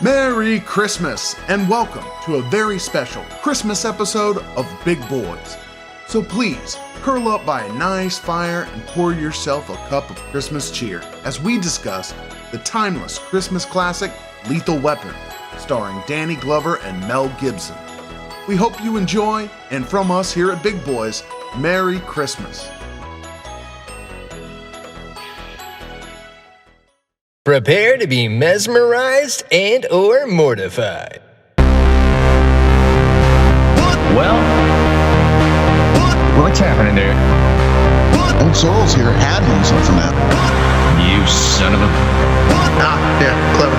Merry Christmas and welcome to a very special Christmas episode of Big Boys. So please, curl up by a nice fire and pour yourself a cup of Christmas cheer as we discuss the timeless Christmas classic Lethal Weapon, starring Danny Glover and Mel Gibson. We hope you enjoy, and from us here at Big Boys, Merry Christmas. Prepare to be mesmerized and or mortified. Well, what's happening there? Old Sorrel's here. Add himself from that. You son of a... Yeah, clever.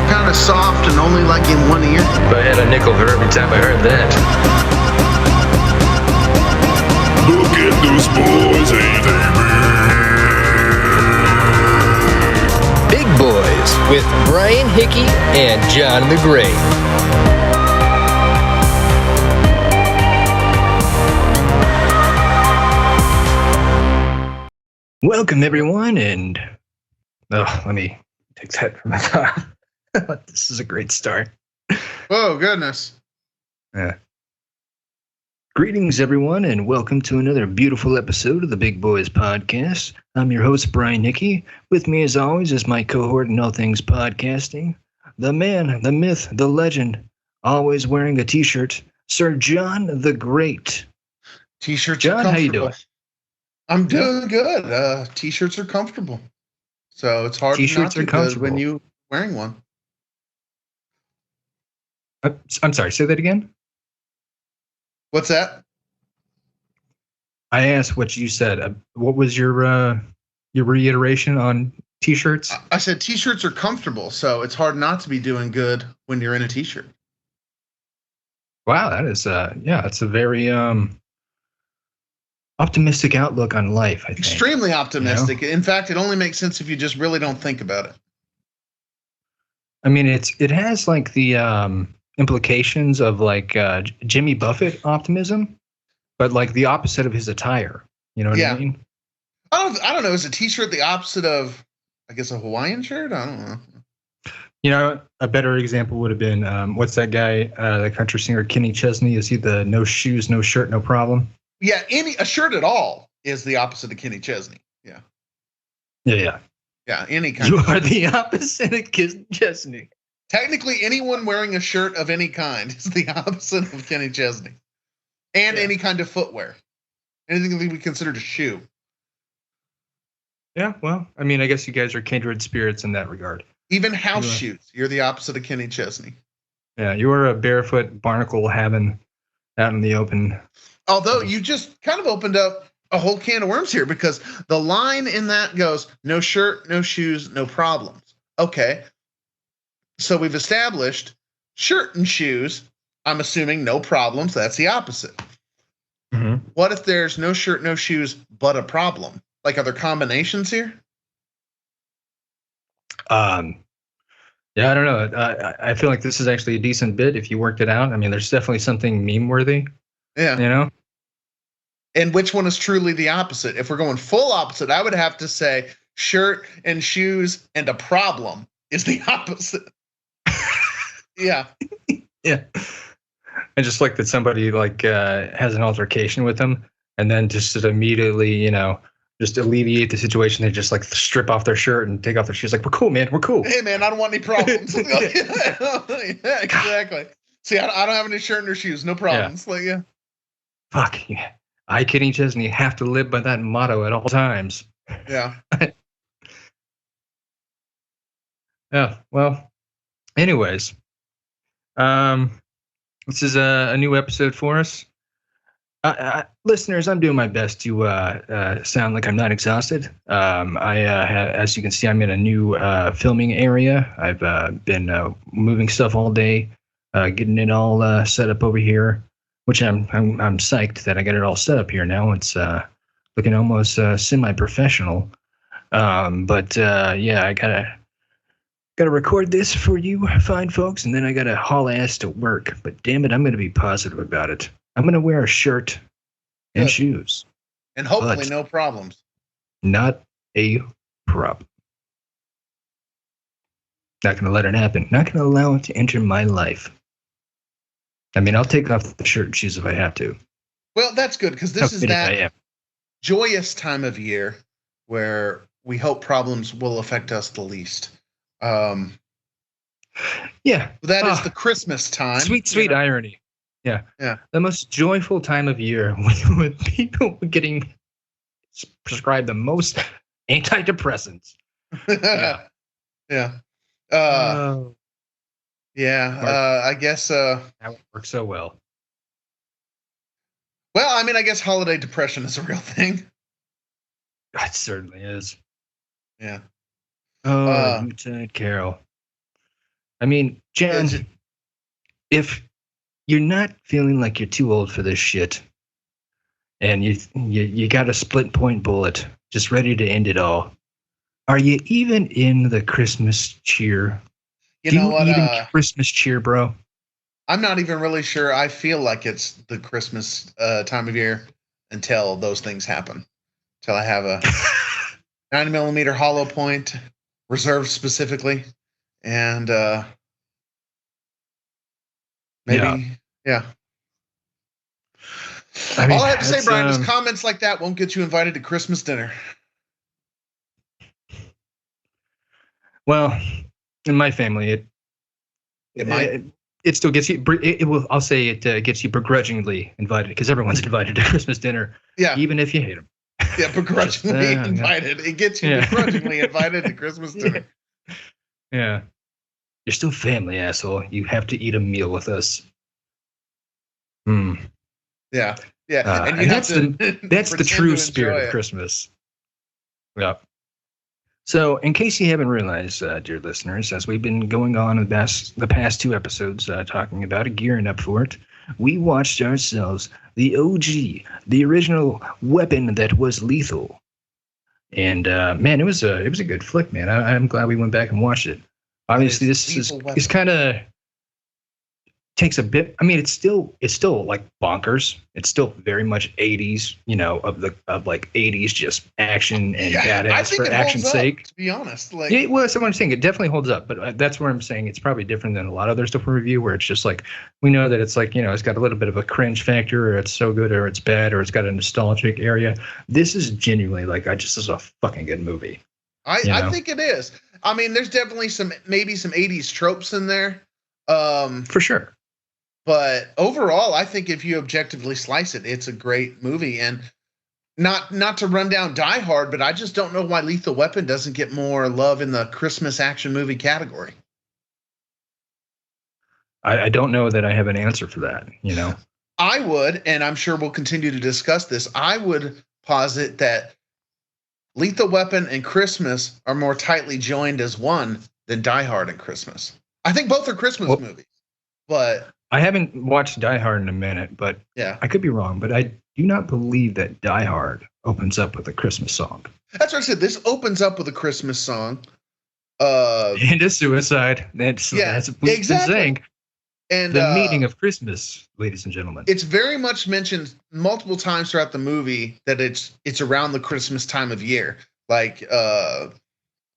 Kind of soft and only like in one ear. If I had a nickel for every time I heard that. Look at those boys, ain't they Big Boys with Brian Hickey and John the Great. Welcome everyone, and let me take that from the top. This is a great start. Oh, goodness. Yeah. Greetings, everyone, and welcome to another beautiful episode of the Big Boys Podcast. I'm your host, Brian Hickey. With me, as always, is my cohort in all things podcasting, the man, the myth, the legend, always wearing a T-shirt, Sir John the Great. T-shirts John, are comfortable. how you doing? I'm doing good. T-shirts are comfortable. So it's hard T-shirts not are to comfortable when you're wearing one. I'm sorry, say that again? What's that? I asked what you said. What was your reiteration on T-shirts? I said T-shirts are comfortable, so it's hard not to be doing good when you're in a T-shirt. Wow, that is that's a very optimistic outlook on life, I think. Extremely optimistic. You know? In fact, it only makes sense if you just really don't think about it. I mean, it has like the implications of like Jimmy Buffett optimism, but like the opposite of his attire. You know what I mean? I don't know. Is a T-shirt the opposite of, I guess, a Hawaiian shirt? I don't know. You know, a better example would have been what's that guy, the country singer Kenny Chesney? Is he the no shoes, no shirt, no problem? Yeah, a shirt at all is the opposite of Kenny Chesney. Yeah. Yeah. Yeah, any kind. You are the opposite of Kenny Chesney. Technically, anyone wearing a shirt of any kind is the opposite of Kenny Chesney. And any kind of footwear. Anything that we consider a shoe. Yeah, well, I mean, I guess you guys are kindred spirits in that regard. Even house shoes. You're the opposite of Kenny Chesney. Yeah, you are a barefoot barnacle having out in the open. Although you just kind of opened up a whole can of worms here, because the line in that goes, no shirt, no shoes, no problems. Okay. So we've established shirt and shoes. I'm assuming no problems. That's the opposite. Mm-hmm. What if there's no shirt, no shoes, but a problem? Like, are there combinations here? Yeah, I don't know. I feel like this is actually a decent bit if you worked it out. I mean, there's definitely something meme worthy. Yeah. You know? And which one is truly the opposite? If we're going full opposite, I would have to say shirt and shoes and a problem is the opposite. Yeah. Yeah. I just like that somebody like has an altercation with them and then just immediately, you know, just alleviate the situation. They just like strip off their shirt and take off their shoes. Like, we're cool, man. We're cool. Hey, man, I don't want any problems. Yeah, exactly. See, I don't have any shirt or shoes. No problems. Yeah. Like, yeah. Fuck. Yeah. I, Kenny Chesney, have to live by that motto at all times. Yeah. Yeah. Well, anyways, this is a new episode for us. Listeners, I'm doing my best to sound like I'm not exhausted. As you can see, I'm in a new filming area. I've been moving stuff all day, getting it all set up over here, which I'm psyched that I got it all set up here now. It's looking almost semi-professional. But I gotta record this for you fine folks, and then I gotta haul ass to work. But damn it, I'm gonna be positive about it. I'm gonna wear a shirt and shoes. And hopefully no problems. Not a problem. Not going to let it happen. Not going to allow it to enter my life. I mean, I'll take off the shirt and shoes if I have to. Well, that's good because How this is fitted I that am. joyous time of year where we hope problems will affect us the least. Yeah. That is the Christmas time. Sweet irony. Yeah. Yeah. The most joyful time of year with people getting prescribed the most antidepressants. Yeah. Yeah. I guess. That would work so well. Well, I mean, I guess holiday depression is a real thing. It certainly is. Yeah. Oh, Yuletide Carol. I mean, Jen, if you're not feeling like you're too old for this shit, and you got a split point bullet just ready to end it all, are you even in the Christmas cheer? You know what? Even Christmas cheer, bro? I'm not even really sure. I feel like it's the Christmas time of year until those things happen. Until I have a 9mm hollow point reserved specifically, and maybe, yeah. I mean, all I have to say, Brian, is comments like that won't get you invited to Christmas dinner. Well, in my family, it still gets you. It will. I'll say it gets you begrudgingly invited because everyone's invited to Christmas dinner. Yeah, even if you hate them. Yeah, begrudgingly invited. It gets you begrudgingly invited to Christmas dinner. Yeah, you're still family, asshole. You have to eat a meal with us. Yeah, yeah, and that's the true spirit of Christmas. Yeah. So, in case you haven't realized, dear listeners, as we've been going on the past 2 episodes talking about it, gearing up for it, we watched ourselves the OG, the original weapon that was lethal. And man, it was a good flick, man. I'm glad we went back and watched it. Obviously, this is kind of takes a bit. I mean, it's still like bonkers. It's still very much 80s, of like 80s just action and badass for action's sake. To be honest, like that's what I'm saying. It definitely holds up, but that's where I'm saying it's probably different than a lot of other stuff we review, where it's just like we know that it's like it's got a little bit of a cringe factor, or it's so good, or it's bad, or it's got a nostalgic area. This is genuinely like this is a fucking good movie. I think it is. I mean, there's definitely maybe some 80s tropes in there. For sure. But overall, I think if you objectively slice it, it's a great movie. And not to run down Die Hard, but I just don't know why Lethal Weapon doesn't get more love in the Christmas action movie category. I don't know that I have an answer for that, I would, and I'm sure we'll continue to discuss this, I would posit that Lethal Weapon and Christmas are more tightly joined as one than Die Hard and Christmas. I think both are Christmas movies, but I haven't watched Die Hard in a minute, but yeah, I could be wrong, but I do not believe that Die Hard opens up with a Christmas song. That's what I said. This opens up with a Christmas song. And a suicide. That's what we've been saying. And the meaning of Christmas, ladies and gentlemen. It's very much mentioned multiple times throughout the movie that it's around the Christmas time of year. Like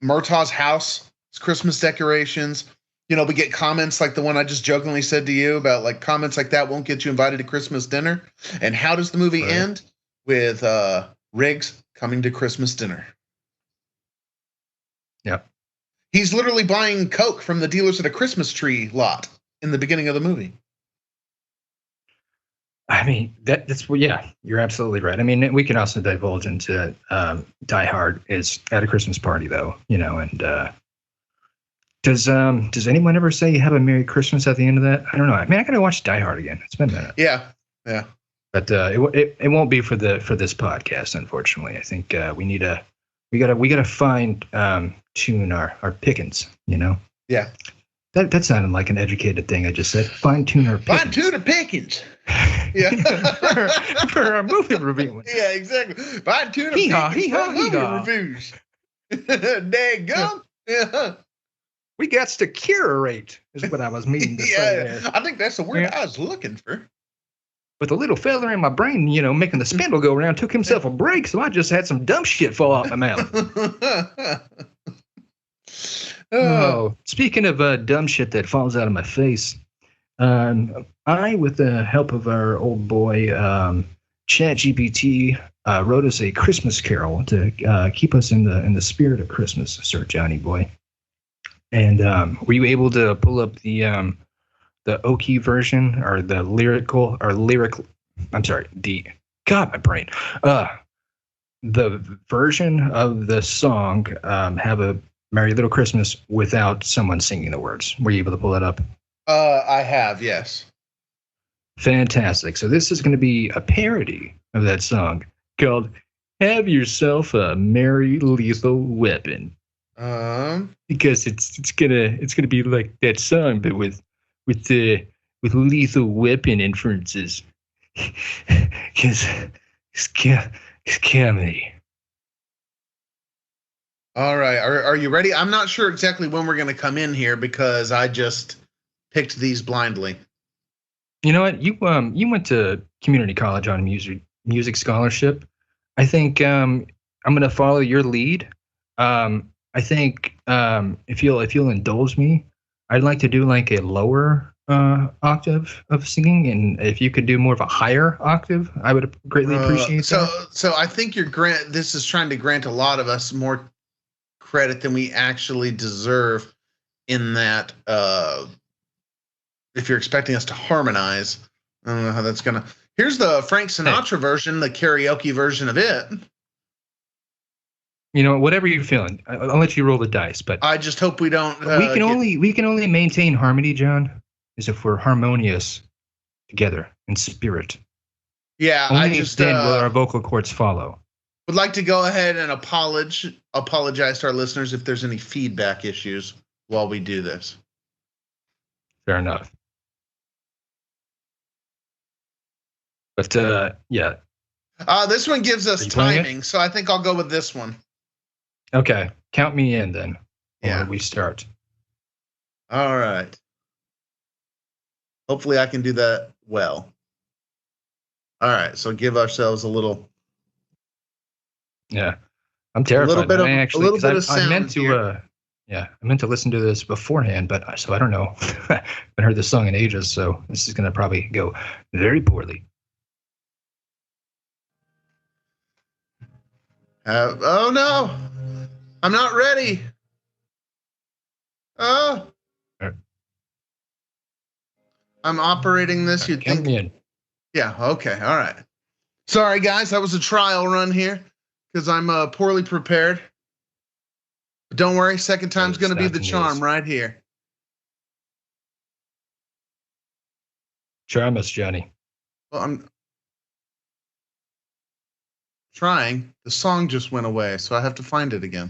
Murtaugh's house, it's Christmas decorations. We get comments like the one I just jokingly said to you about, like, comments like that won't get you invited to Christmas dinner. And how does the movie end? With Riggs coming to Christmas dinner. Yep. He's literally buying Coke from the dealers at a Christmas tree lot in the beginning of the movie. I mean, that's you're absolutely right. I mean, we can also divulge into Die Hard is at a Christmas party, though, and does anyone ever say you have a Merry Christmas at the end of that? I don't know. I mean, I gotta watch Die Hard again. It's been a minute. Yeah. But it won't be for this podcast, unfortunately. I think we gotta fine tune our pickings. Yeah. That sounded like an educated thing I just said. Fine tune our pickings. Fine tune our pickings. Yeah. for our movie review. Yeah, exactly. Fine tune our pickings for movie reviews. Daggum. Yeah. We got to curate, is what I was meaning to say there. I think that's the word I was looking for. But the little fella in my brain, making the spindle go around, took himself a break, so I just had some dumb shit fall out my mouth. Oh, speaking of dumb shit that falls out of my face, I, with the help of our old boy ChatGPT, wrote us a Christmas carol to keep us in the spirit of Christmas, Sir Johnny boy. And were you able to pull up the Oki version or the lyrical or lyric? I'm sorry, my brain. The version of the song "Have a Merry Little Christmas" without someone singing the words. Were you able to pull that up? I have, yes. Fantastic. So this is going to be a parody of that song called "Have Yourself a Merry Lethal Weapon." Because it's gonna be like that song, but with lethal weapon inferences. Because it's comedy. All right. Are you ready? I'm not sure exactly when we're going to come in here because I just picked these blindly. You know what? You went to community college on music scholarship. I think I'm going to follow your lead. I think if you'll indulge me, I'd like to do like a lower octave of singing, and if you could do more of a higher octave, I would greatly appreciate that. So I think this is trying to grant a lot of us more credit than we actually deserve. In that, if you're expecting us to harmonize, I don't know how that's gonna. Here's the Frank Sinatra version, the karaoke version of it. You know, whatever you're feeling, I'll let you roll the dice. But I just hope we don't. We can only maintain harmony, John, is if we're harmonious together in spirit. Yeah, only then will our vocal cords follow. Would like to go ahead and apologize to our listeners if there's any feedback issues while we do this. Fair enough. But yeah. This one gives us timing, so I think I'll go with this one. Okay, count me in then. Yeah, we start. All right. Hopefully, I can do that well. All right, so give ourselves a little. Yeah, I'm terrified. A little bit of sound. I meant to. I meant to listen to this beforehand, but I don't know. I haven't heard this song in ages, so this is going to probably go very poorly. Oh no, I'm not ready. Oh, I'm operating this. You'd think. In. Yeah. Okay. All right. Sorry, guys. That was a trial run here because I'm poorly prepared. But don't worry. Second time's going to be the charm right here. Charm us, Johnny. Well, I'm trying. The song just went away, so I have to find it again.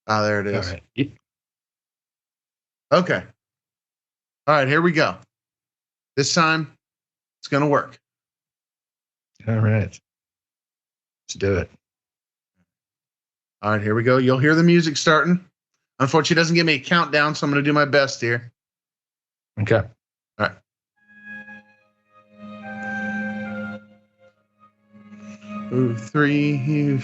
Ah, there it is. All right. Okay. All right, here we go. This time, it's going to work. All right. Let's do it. All right, here we go. You'll hear the music starting. Unfortunately, it doesn't give me a countdown, so I'm going to do my best here. Okay. All right. 2, 3,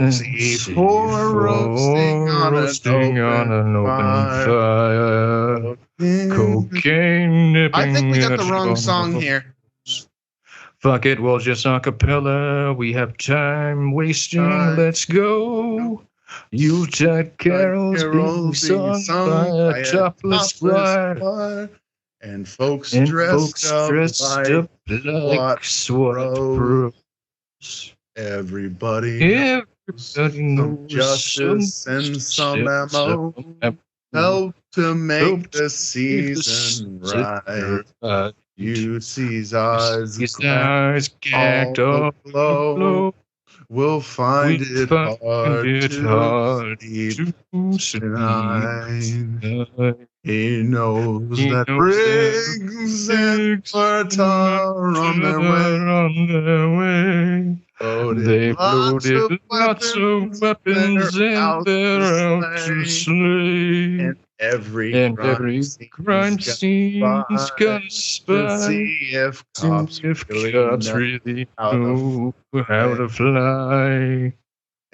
C4 roasting on an open fire. Cocaine nipping. I think we got the wrong song here. Fuck it, we'll just acapella. We have time wasting. Let's go. Yuletide carols being sung by a topless choir. And folks dressed up like SWAT pros. Everybody knows justice and some ammo help to make the season right. You see's eyes gagged up low. We'll find it hard to sleep tonight. He knows that Briggs and Bartar on their way. They've loaded lots of weapons and they're out to slay. And every crime scene's got a spy to see if cops really know how to fly.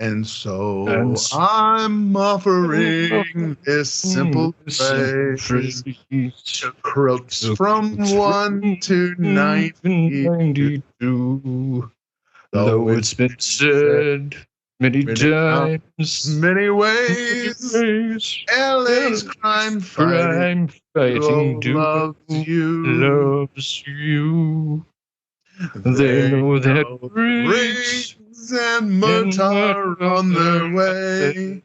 And so And so- I'm offering this simple phrase to crooks from 1 to 92. Though it's been said many times, Many ways, LA's crime fighting duo loves you. They know that rings and merch are on their way.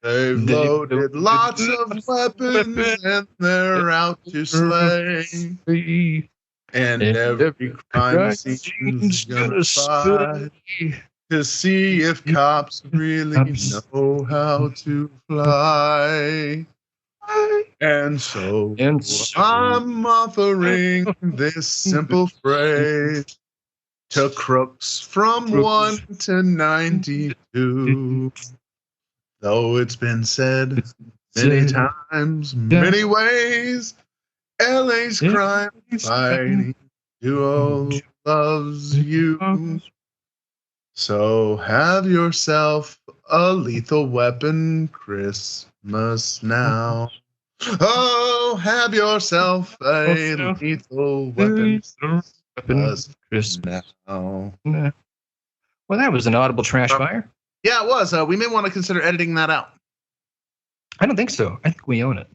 They've loaded lots of weapons and they're out to slay. And every crime scene's gonna fight to see if cops really know how to fly. And so I'm offering this simple phrase to crooks from 1 to 92. Though it's been said many times, many ways, LA's crime fighting duo loves you. So have yourself a lethal weapon Christmas now. Oh, have yourself a lethal weapon Christmas now. Well, that was an audible trash fire. Yeah, it was. We may want to consider editing that out. I don't think so. I think we own it.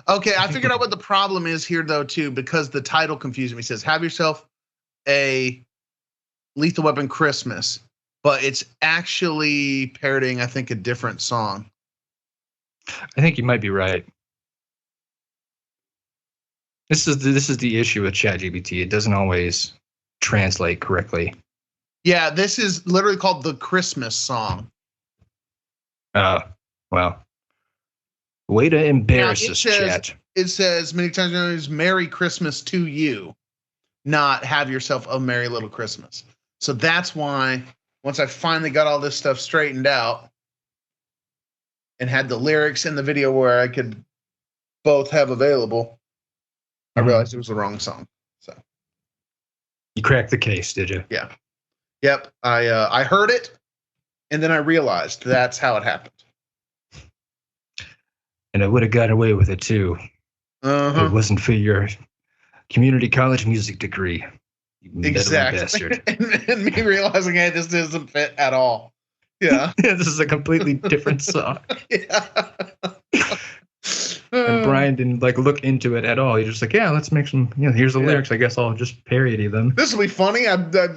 Okay, I figured out what the problem is here, though, too, because the title confused me. It says, have yourself a Lethal Weapon Christmas, but it's actually parodying, I think, a different song. I think you might be right. This is the issue with ChatGPT. It doesn't always translate correctly. Yeah, this is literally called the Christmas song. Well. Way to embarrass us, chat. It says many times, Merry Christmas to you, not have yourself a merry little Christmas. So that's why once I finally got all this stuff straightened out and had the lyrics in the video where I could both have available, I realized it was the wrong song. So you cracked the case, did you? Yeah. Yep. I heard it, and then I realized that's how it happened. And I would have got away with it too. If it wasn't for your community college music degree. You exactly. Bastard. and me realizing, hey, this doesn't fit at all. Yeah. This is a completely different song. Yeah. And Brian didn't look into it at all. He's just like, yeah, let's make some, here's the lyrics. I guess I'll just parody them. This will be funny, I bet.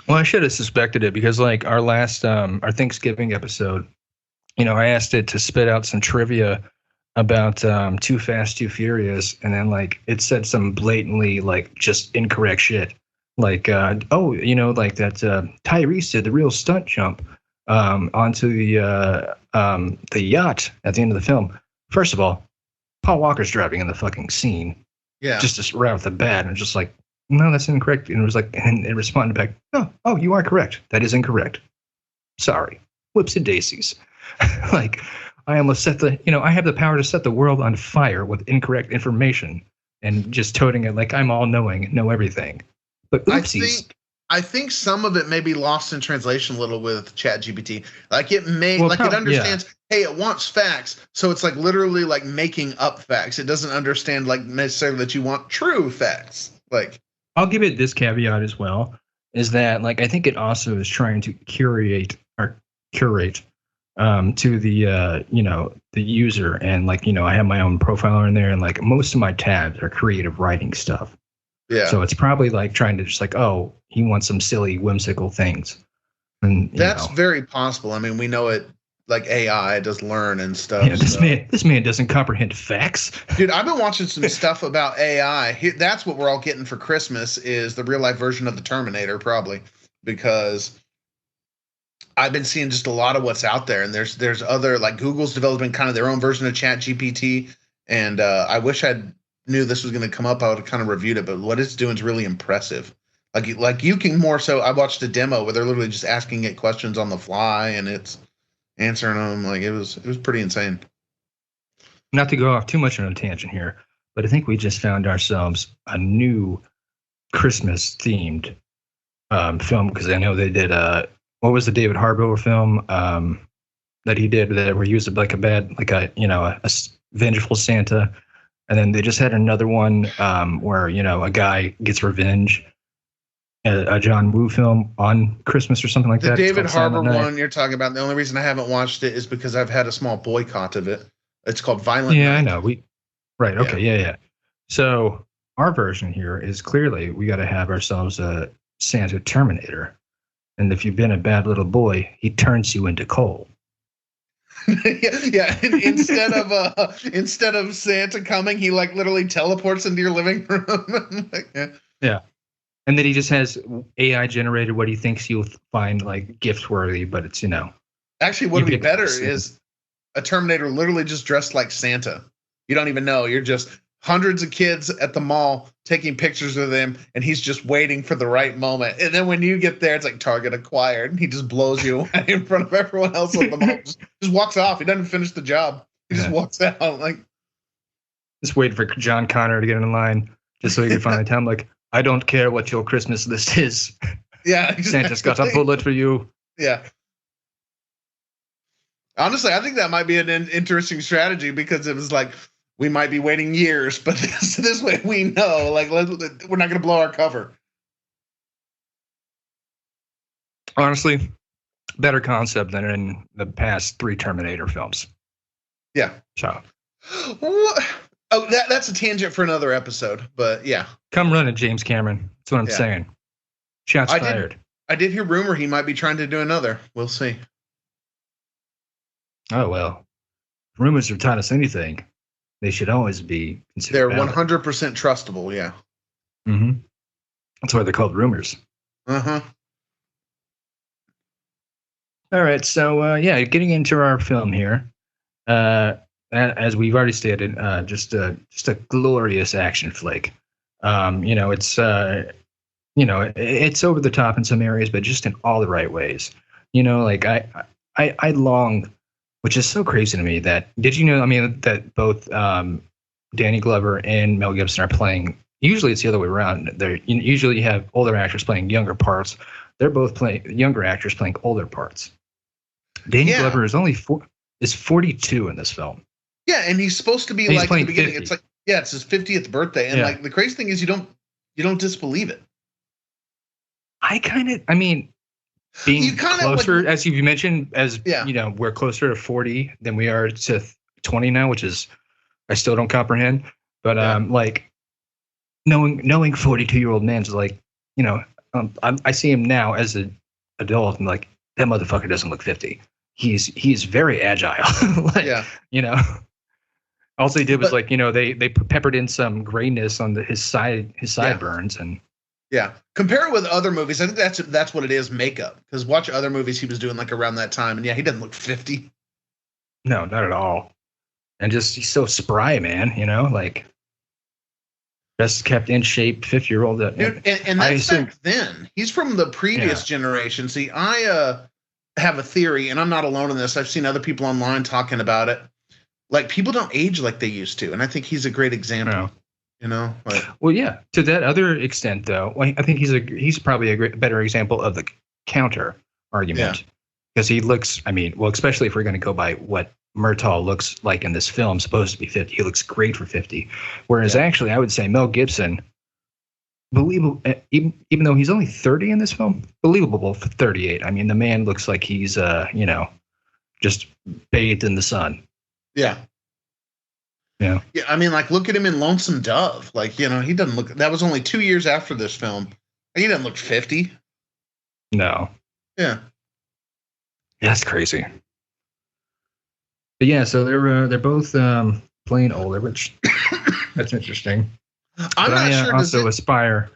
Well, I should have suspected it because our last, our Thanksgiving episode, I asked it to spit out some trivia about Too Fast, Too Furious. And then it said some blatantly just incorrect shit. That Tyrese did the real stunt jump onto the yacht at the end of the film. First of all, Paul Walker's driving in the fucking scene. Yeah. Just right off the bat. And just no, that's incorrect. And it was and it responded back, oh, you are correct. That is incorrect. Sorry. Whoops and daisies. I almost set I have the power to set the world on fire with incorrect information and just toting it like I'm all knowing, know everything. But oopsies. I think some of it may be lost in translation a little with ChatGPT. It understands, hey, it wants facts. So it's literally making up facts. It doesn't understand necessarily that you want true facts. I'll give it this caveat as well, is that I think it also is trying to curate to the the user, and I have my own profiler in there, and most of my tabs are creative writing stuff. Yeah. So it's probably trying to just oh, he wants some silly whimsical things. And that's very possible. I mean, we know it AI does learn and stuff. Yeah, this man doesn't comprehend facts. Dude, I've been watching some stuff about AI. That's what we're all getting for Christmas is the real life version of the Terminator, probably, because I've been seeing just a lot of what's out there, and there's other Google's developing kind of their own version of ChatGPT, and I wish I knew this was going to come up. I would have kind of reviewed it, but what it's doing is really impressive. You can more so. I watched a demo where they're literally just asking it questions on the fly, and it's answering them. It was pretty insane. Not to go off too much on a tangent here, but I think we just found ourselves a new Christmas themed film, because I know they did what was the David Harbour film that he did that where he was like a vengeful Santa, and then they just had another one where a guy gets revenge, a John Woo film on Christmas or something like The that. David Harbour one you're talking about, the only reason I haven't watched it is because I've had a small boycott of it. It's called Violent Yeah, Night. I know. Right. Okay. Yeah. So our version here is clearly we got to have ourselves a Santa Terminator, and if you've been a bad little boy, he turns you into coal. Yeah. Instead of Santa coming, he like literally teleports into your living room. Yeah. And then he just has AI generated what he thinks you'll find like gift worthy, but it's Actually, what would be better is a Terminator literally just dressed like Santa. You don't even know. You're just hundreds of kids at the mall taking pictures of him, and he's just waiting for the right moment. And then when you get there, it's like target acquired, and he just blows you away in front of everyone else at the mall. Just walks off. He doesn't finish the job. He just walks out. Like, just waiting for John Connor to get in line just so he can finally tell him, like, I don't care what your Christmas list is. Yeah, exactly. Santa's got a bullet for you. Yeah. Honestly, I think that might be an interesting strategy, because it was like, we might be waiting years, but this way we know, like, we're not going to blow our cover. Honestly, better concept than in the past 3 Terminator films. Yeah. So. Oh, that's a tangent for another episode, but yeah. Come run it, James Cameron. That's what I'm saying. Shots fired. I did hear rumor he might be trying to do another. We'll see. Oh, well. Rumors are taught us anything. They should always be considered They're valid. 100% trustable, yeah. Mm-hmm. That's why they're called rumors. Uh-huh. All right, so getting into our film here. As we've already stated, just a glorious action flick. It's it's over the top in some areas, but just in all the right ways. Like I long, which is so crazy to me, that did you know? I mean, that both Danny Glover and Mel Gibson are playing. Usually, it's the other way around. Usually you have older actors playing younger parts. They're both playing younger actors playing older parts. Danny Glover is only 42 in this film. Yeah, and he's supposed to be like at the beginning. 50. It's like, yeah, it's his 50th birthday, and like the crazy thing is you don't disbelieve it. Being closer, as you mentioned, we're closer to 40 than we are to 20 now, which is I still don't comprehend. But like knowing 42-year-old man's like, I see him now as an adult, and like, that motherfucker doesn't look 50. He's very agile. All they did was they peppered in some grayness on his sideburns and compare it with other movies. I think that's what it is, makeup. Because watch other movies he was doing like around that time, and he doesn't look 50. No, not at all. And just he's so spry, man. Like best kept in shape 50-year-old. And that's back then. He's from the previous generation. See, I have a theory, and I'm not alone in this. I've seen other people online talking about it. Like, people don't age like they used to, and I think he's a great example. Well, yeah. To that other extent, though, I think he's probably a better example of the counter argument, because he looks. I mean, well, especially if we're going to go by what Murtaugh looks like in this film, supposed to be 50. He looks great for 50. Whereas actually, I would say Mel Gibson, believable, even though he's only 30 in this film, believable for 38. I mean, the man looks like he's just bathed in the sun. Yeah. Yeah, I mean, like, look at him in Lonesome Dove. Like, he doesn't look. That was only 2 years after this film. He doesn't look 50. No. Yeah. That's crazy. But yeah, so they're both playing older, which that's interesting. I'm not sure. I also aspire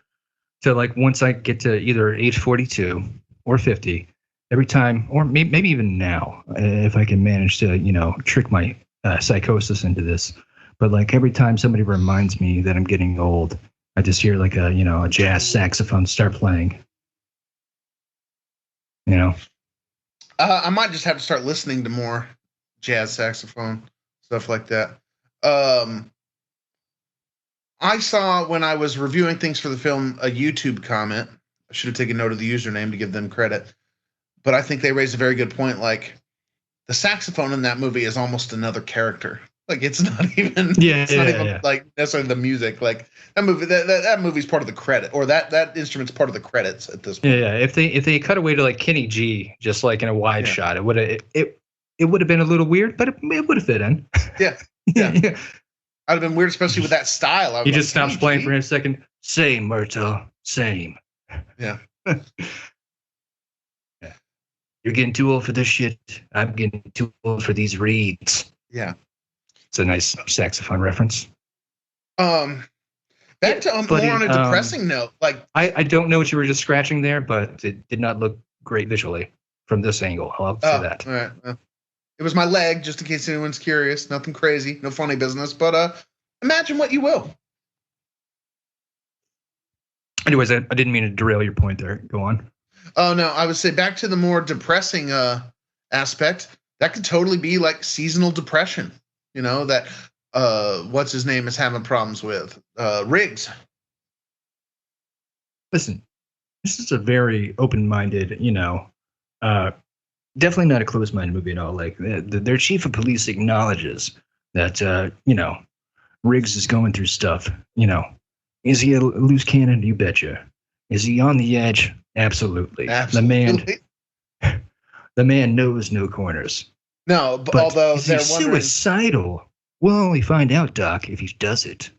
to, like, once I get to either age 42 or 50, every time, or maybe even now, if I can manage to, trick my psychosis into this. But like every time somebody reminds me that I'm getting old, I just hear like a jazz saxophone start playing. I might just have to start listening to more jazz saxophone stuff like that. I saw, when I was reviewing things for the film, a YouTube comment I should have taken note of the username to give them credit. But I think they raised a very good point. Like, the saxophone in that movie is almost another character. Like, it's not even, like necessarily the music. Like, that movie's part of the credit, or that instrument's part of the credits at this point. Yeah. If they cut away to like Kenny G, just like in a wide shot, it would have been a little weird, but it would have fit in. Yeah. I'd have been weird, especially with that style. He just stops playing for a second. Same, Myrtle. Same. Yeah. You're getting too old for this shit. I'm getting too old for these reeds. Yeah. It's a nice saxophone reference. Back to Buddy, more on a depressing note. Like, I don't know what you were just scratching there, but it did not look great visually from this angle. I'll say that. All right. It was my leg, just in case anyone's curious. Nothing crazy, no funny business. But imagine what you will. Anyways, I didn't mean to derail your point there. Go on. Oh, no, I would say back to the more depressing aspect. That could totally be like seasonal depression. You know, that what's his name is having problems with. Riggs. Listen, this is a very open-minded, definitely not a closed-minded movie at all. Like, their chief of police acknowledges that, Riggs is going through stuff. Is he a loose cannon? You betcha. Is he on the edge? Absolutely. Absolutely. The man knows no corners. No, but although is he suicidal? We'll only find out, Doc, if he does it.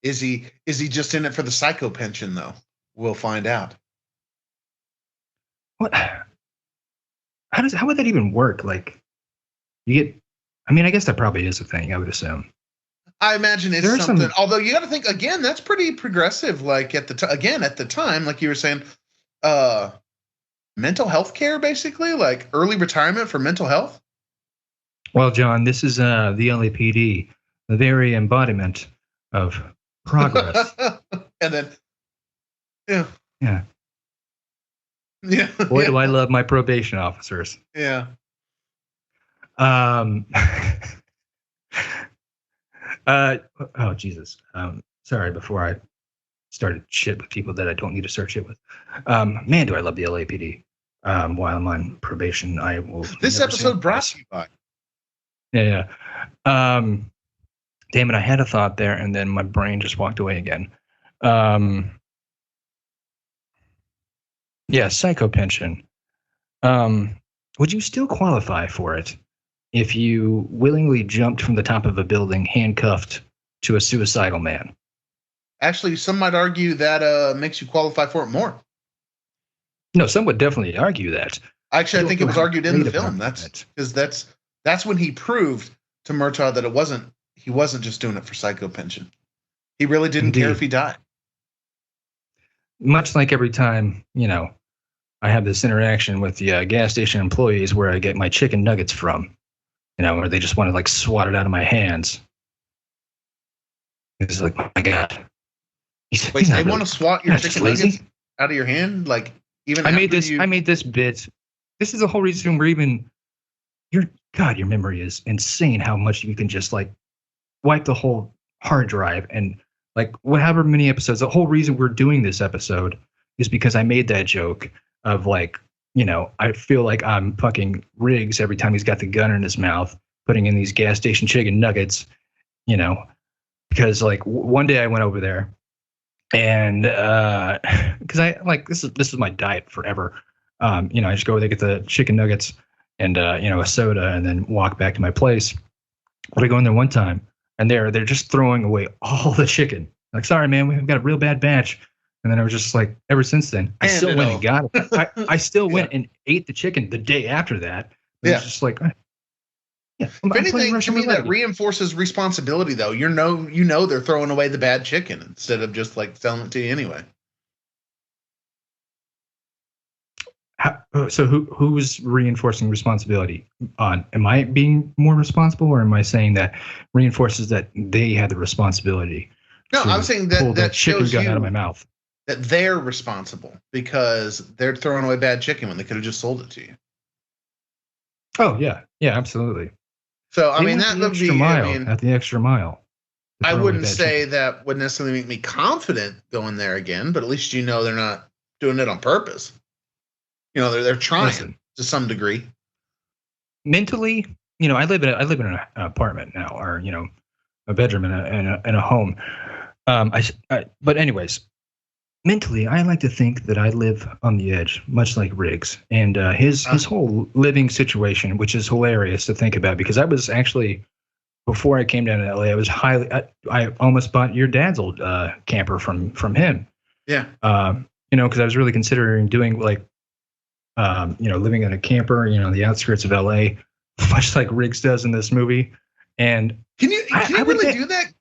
Is he just in it for the psycho pension, though? We'll find out. What? How would that even work? Like, I guess that probably is a thing, I would assume. I imagine it's something. Although you got to think again, that's pretty progressive. Like at the time, like you were saying, mental health care, basically, like early retirement for mental health. Well, John, this is the LAPD, the very embodiment of progress. And then, yeah. Boy, do I love my probation officers. Yeah. Oh Jesus. Sorry, before I started shit with people that I don't need to start shit with. Man, do I love the LAPD. While I'm on probation, I will. This episode brought to you by. Yeah. Damn it, I had a thought there, and then my brain just walked away again. Yeah, psycho pension. Would you still qualify for it if you willingly jumped from the top of a building handcuffed to a suicidal man? Actually, some might argue that makes you qualify for it more. No, some would definitely argue that. Actually, I think it was argued in the film. That's when he proved to Murtaugh that he wasn't just doing it for psycho pension. He really didn't care if he died. Much like every time, I have this interaction with the gas station employees where I get my chicken nuggets from, where they just want to like swat it out of my hands. It's like, my God. Wait, they want to swat your chicken nuggets out of your hand? Like, even I made this bit. This is the whole reason we're even. Your memory is insane. How much you can just like wipe the whole hard drive and like however many episodes. The whole reason we're doing this episode is because I made that joke of like, I feel like I'm fucking Riggs every time he's got the gun in his mouth, putting in these gas station chicken nuggets, because like one day I went over there. And because I like this is my diet forever. I just go over there, get the chicken nuggets and a soda, and then walk back to my place. But I go in there one time, and they're just throwing away all the chicken. Like, sorry, man, we've got a real bad batch. And then I was just like, ever since then, I still went and got it. I still went and ate the chicken the day after that. It was just like, if anything, to me, that reinforces responsibility, though. You know they're throwing away the bad chicken instead of just like selling it to you anyway. So who's reinforcing responsibility on? Am I being more responsible, or am I saying that reinforces that they had the responsibility? No, I'm saying that chicken shows gun out of my mouth. That they're responsible because they're throwing away bad chicken when they could have just sold it to you. Oh yeah, absolutely. So I mean that would be at the extra mile. I wouldn't say that would necessarily make me confident going there again, but at least they're not doing it on purpose. You know, they're trying Listen. to some degree. Mentally, I live in an apartment now, or a bedroom in a home. But anyways, mentally, I like to think that I live on the edge, much like Riggs, and his whole living situation, which is hilarious to think about, because I was actually, before I came down to LA, I was I almost bought your dad's old camper from him. Yeah. Because I was really considering doing like, living in a camper, on the outskirts of LA, much like Riggs does in this movie. And can you really do that?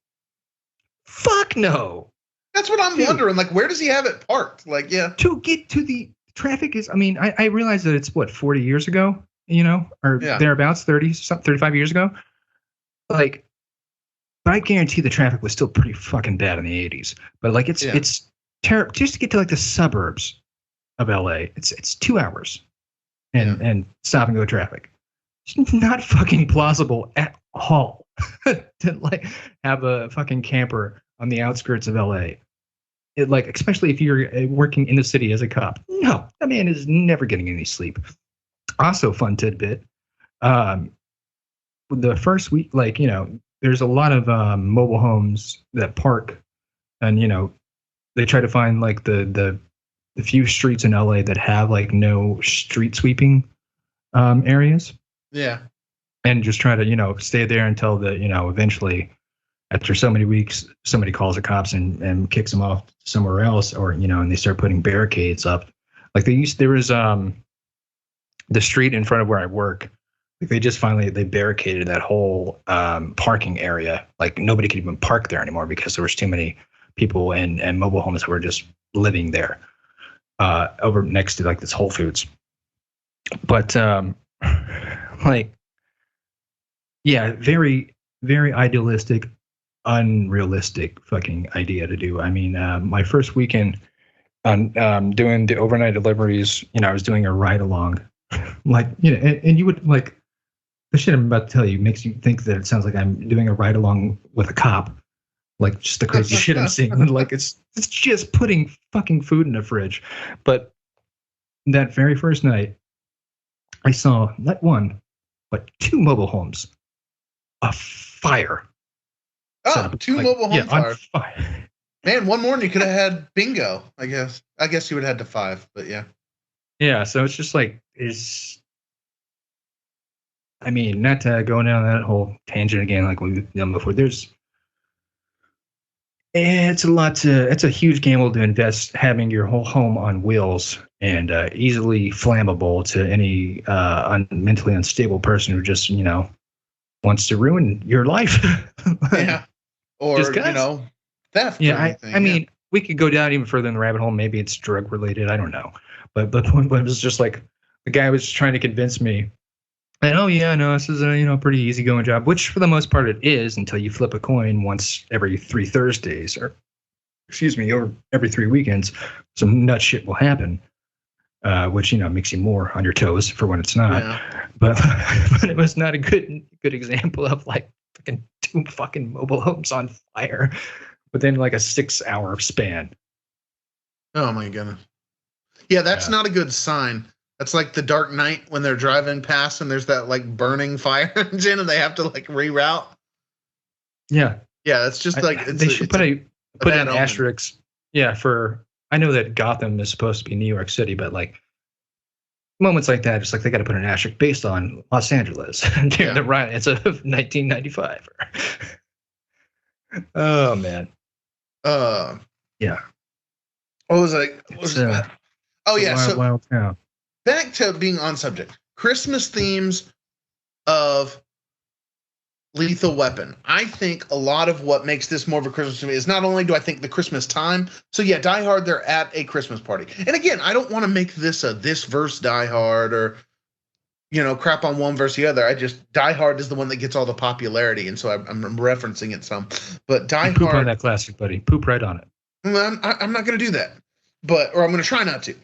Fuck no. That's what I'm wondering. Like, where does he have it parked? Like, yeah. To get to the traffic is, I realize that it's 40 years ago, or thereabouts, 35 years ago. Like, but I guarantee the traffic was still pretty fucking bad in the 80s. But like, it's terrible. Just to get to like the suburbs of LA, it's 2 hours and stop and go traffic. It's not fucking plausible at all to like have a fucking camper on the outskirts of LA. Especially if you're working in the city as a cop. No, that man is never getting any sleep. Also, fun tidbit. The first week, there's a lot of mobile homes that park, and they try to find like the few streets in LA that have like no street sweeping areas. Yeah. And just try to stay there until eventually, after so many weeks, somebody calls the cops and kicks them off somewhere else, or and they start putting barricades up. Like there was the street in front of where I work. They just they barricaded that whole parking area. Like nobody could even park there anymore because there was too many people and mobile homes that were just living there over next to like this Whole Foods. But very, very idealistic, unrealistic fucking idea to do. My first weekend on doing the overnight deliveries, I was doing a ride along, and you would like the shit I'm about to tell you makes you think that it sounds like I'm doing a ride along with a cop, like just the crazy shit I'm seeing. Like it's just putting fucking food in the fridge. But that very first night, I saw not one, but 2 mobile homes. A fire. Oh, 2 mobile home on fire. Man, one morning you could have had bingo, I guess. I guess you would have had to 5, but yeah. Yeah, so it's just like, not to go down that whole tangent again like we've done before. It's a huge gamble to invest having your whole home on wheels and easily flammable to any mentally unstable person who just, wants to ruin your life. Yeah. Or, theft. Yeah, we could go down even further in the rabbit hole. Maybe it's drug related. I don't know. But the point was just like the guy was trying to convince me that, this is a, pretty easygoing job, which for the most part it is until you flip a coin once every 3 Thursdays or every 3 weekends. Some nut shit will happen, which, makes you more on your toes for when it's not. Yeah. But it was not a good example of like fucking 2 fucking mobile homes on fire within like a 6-hour span. Oh my goodness. Yeah, that's not a good sign. That's like the Dark Knight when they're driving past and there's that like burning fire engine and they have to like reroute. Yeah. Yeah, it's just like they should put an asterisk. Yeah, I know that Gotham is supposed to be New York City, but like moments like that, it's like they got to put an asterisk based on Los Angeles during the riots of 1995. Oh man. Yeah. What was that? Oh yeah. Wild town. Back to being on subject. Christmas themes of Lethal Weapon. I think a lot of what makes this more of a Christmas movie is not only do I think the Christmas time. So yeah, Die Hard, they're at a Christmas party. And again, I don't want to make this this verse Die Hard or, crap on one versus the other. Die Hard is the one that gets all the popularity. And so I'm referencing it some. But Die Hard. Poop on that classic, buddy. Poop right on it. I'm not going to do that. Or I'm going to try not to.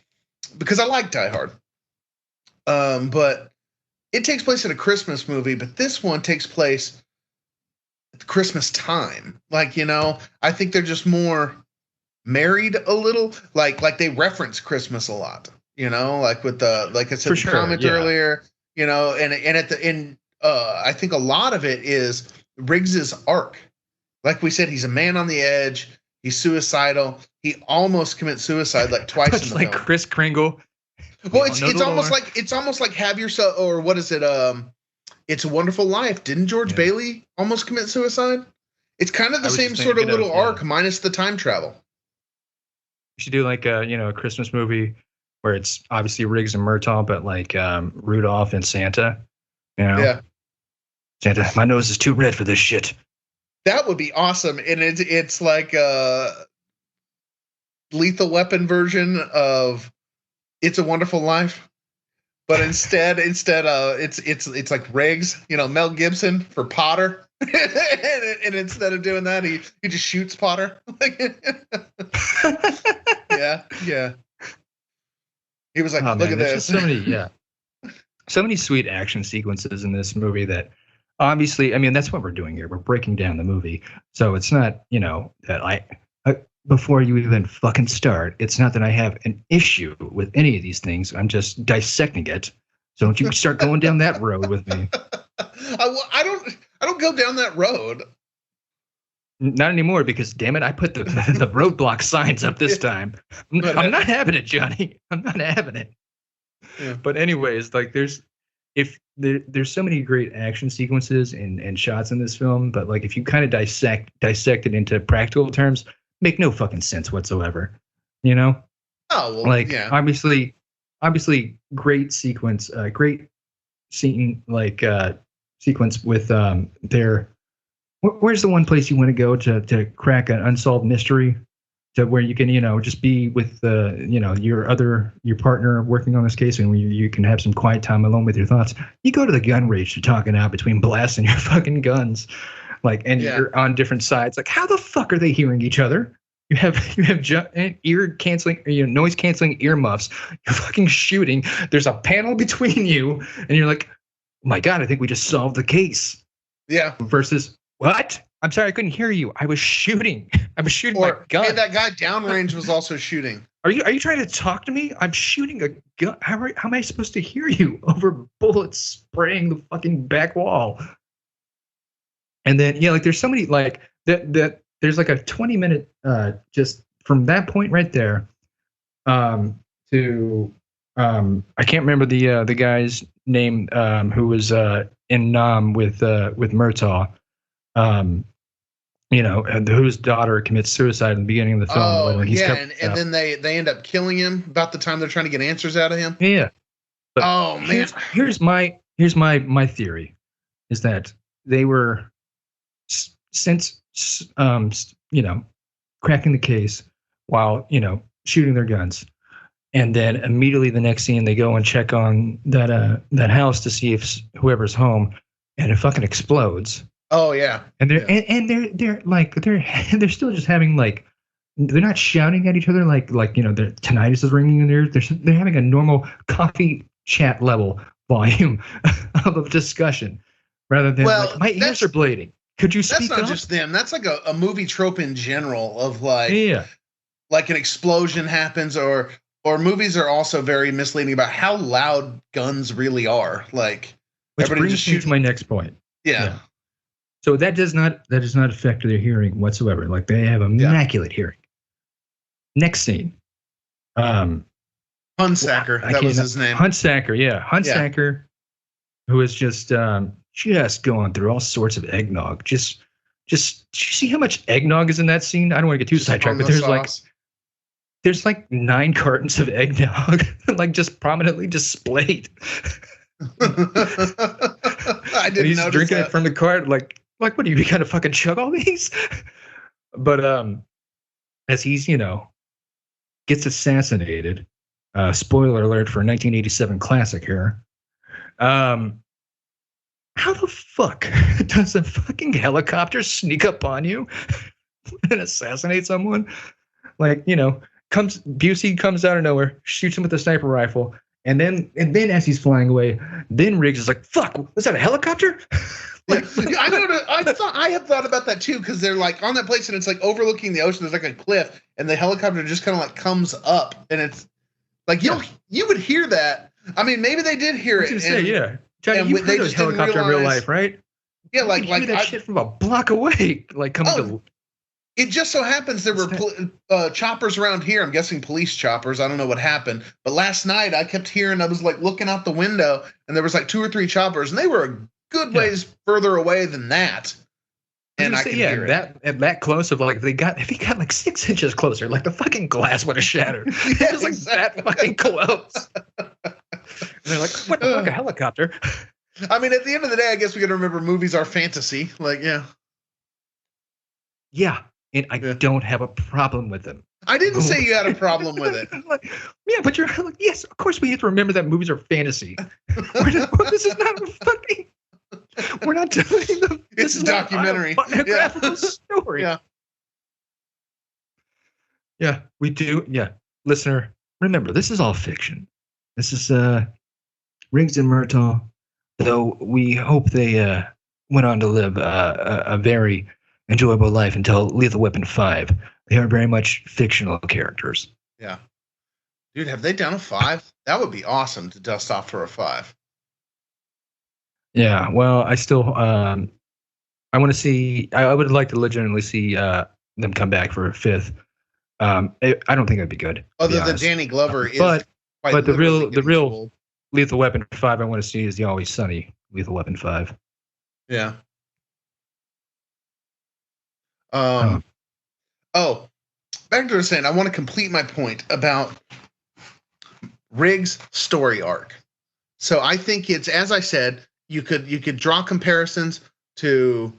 Because I like Die Hard. But it takes place in a Christmas movie, but this one takes place at the Christmas time. Like, I think they're just more married a little. Like they reference Christmas a lot, like with the, like I said, the comment earlier, and at the end, I think a lot of it is Riggs's arc. Like we said, he's a man on the edge. He's suicidal. He almost commits suicide like twice in the like film. Kris Kringle. Well, it's almost like Have Yourself, or what is it? It's a Wonderful Life. Didn't George Bailey almost commit suicide? It's kind of the same sort of little arc, minus the time travel. You should do like a Christmas movie where it's obviously Riggs and Murtaugh, but like Rudolph and Santa. Yeah. Santa, my nose is too red for this shit. That would be awesome, and it's like a Lethal Weapon version of It's a Wonderful Life, but instead it's like Riggs, Mel Gibson for Potter, and instead of doing that, he just shoots Potter. Yeah. He was like, oh, look man, at this. So many sweet action sequences in this movie that. Obviously, I mean, that's what we're doing here. We're breaking down the movie. So it's not, that before you even fucking start, it's not that I have an issue with any of these things. I'm just dissecting it. So don't you start going down that road with me. I don't go down that road. Not anymore, because damn it, I put the roadblock signs up this time. I'm not having it, Johnny. I'm not having it. Yeah. But anyways, like there's so many great action sequences and shots in this film, but like if you kind of dissect it into practical terms, make no fucking sense whatsoever. Oh, well, like yeah. obviously great sequence, great scene, like sequence with their. Where's the one place you want to go to crack an unsolved mystery? To where you can, just be with your partner working on this case, and you can have some quiet time alone with your thoughts. You go to the gun range to talk it out between blasting your fucking guns, you're on different sides. Like, how the fuck are they hearing each other? You have ear canceling, noise canceling earmuffs. You're fucking shooting. There's a panel between you, and you're like, oh my god, I think we just solved the case. Yeah. Versus what? I'm sorry, I couldn't hear you. I was shooting. My gun. Hey, that guy downrange was also shooting. Are you trying to talk to me? I'm shooting a gun. How am I supposed to hear you over bullets spraying the fucking back wall? And then there's so many like that. There's like a 20-minute just from that point right there to I can't remember the guy's name who was in Nam with Murtaugh. Whose daughter commits suicide in the beginning of the film. Oh, yeah, and then they end up killing him about the time they're trying to get answers out of him. Yeah. But oh man, here's my theory, is that they were since cracking the case while shooting their guns, and then immediately the next scene they go and check on that house to see if whoever's home, and it fucking explodes. Oh yeah, and they're they're still just having like, they're not shouting at each other like their tinnitus is ringing in there. They're having a normal coffee chat level volume of discussion, rather than my ears are bleeding. Could you speak up? That's not just them. That's like a movie trope in general of like an explosion happens, or movies are also very misleading about how loud guns really are. Like, which brings me to my next point. Yeah. So that does not affect their hearing whatsoever. Like, they have immaculate hearing. Next scene. Hunsacker, that was his name. Hunsacker, yeah. Hunsacker, who is just going through all sorts of eggnog. Just you see how much eggnog is in that scene? I don't want to get too sidetracked, but there's like 9 cartons of eggnog, like just prominently displayed. I didn't he's notice drinking that. it from the cart, like what are you gonna fucking chug all these? But as he's gets assassinated, spoiler alert for a 1987 classic here. How the fuck does a fucking helicopter sneak up on you and assassinate someone? Like, Busey comes out of nowhere, shoots him with a sniper rifle. And then as he's flying away, then Riggs is like, fuck, was that a helicopter? Yeah, I have thought about that too, because they're like on that place and it's like overlooking the ocean. There's like a cliff, and the helicopter just kind of like comes up, and it's like you would hear that. I mean, maybe they did hear it. Yeah, Johnny, you've heard of helicopter in real life, right? Yeah, you hear that shit from a block away, like coming to. It just so happens there were choppers around here. I'm guessing police choppers. I don't know what happened, but last night I kept hearing. I was like looking out the window, and there was like 2 or 3 choppers, and they were a good ways further away than that. And I could hear that close of like if he got like 6 inches closer, like the fucking glass would have shattered. It was like that fucking close. And they're like, what the fuck, a helicopter? I mean, at the end of the day, I guess we got to remember movies are fantasy. Like, yeah, and I don't have a problem with them. I didn't say you had a problem with it. Like, yeah, but you're like, yes, of course we have to remember that movies are fantasy. This is not fucking. We're not doing them. It's a documentary. Biographical story. Yeah, we do. Yeah, listener, remember this is all fiction. This is Riggs and Murtaugh. Though we hope they went on to live a very enjoyable life until Lethal Weapon 5. They are very much fictional characters. Yeah, dude, have they done a 5? That would be awesome to dust off for a 5. Yeah, well, I still I want to see. I would like to legitimately see them come back for a 5th. I don't think that'd be good. Other than Danny Glover is, but the real Lethal Weapon 5 I want to see is the Always Sunny Lethal Weapon 5. Yeah. Back to what I was saying. I want to complete my point about Riggs' story arc. So I think it's, as I said, you could draw comparisons to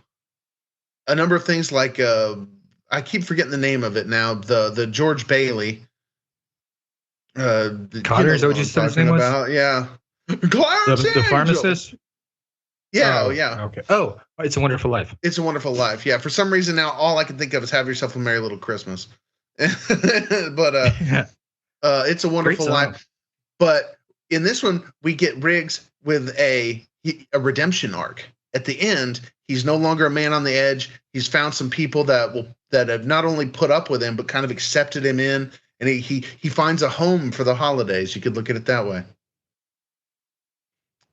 a number of things like I keep forgetting the name of it now. The George Bailey. Cotter, is that what you said his name was? Yeah. The pharmacist? Yeah, Okay. Oh, It's a Wonderful Life. It's a Wonderful Life. Yeah. For some reason now, all I can think of is Have Yourself a Merry Little Christmas. But It's a Wonderful Life. But in this one, we get Riggs with a redemption arc. At the end, he's no longer a man on the edge. He's found some people that have not only put up with him, but kind of accepted him in. And he finds a home for the holidays. You could look at it that way.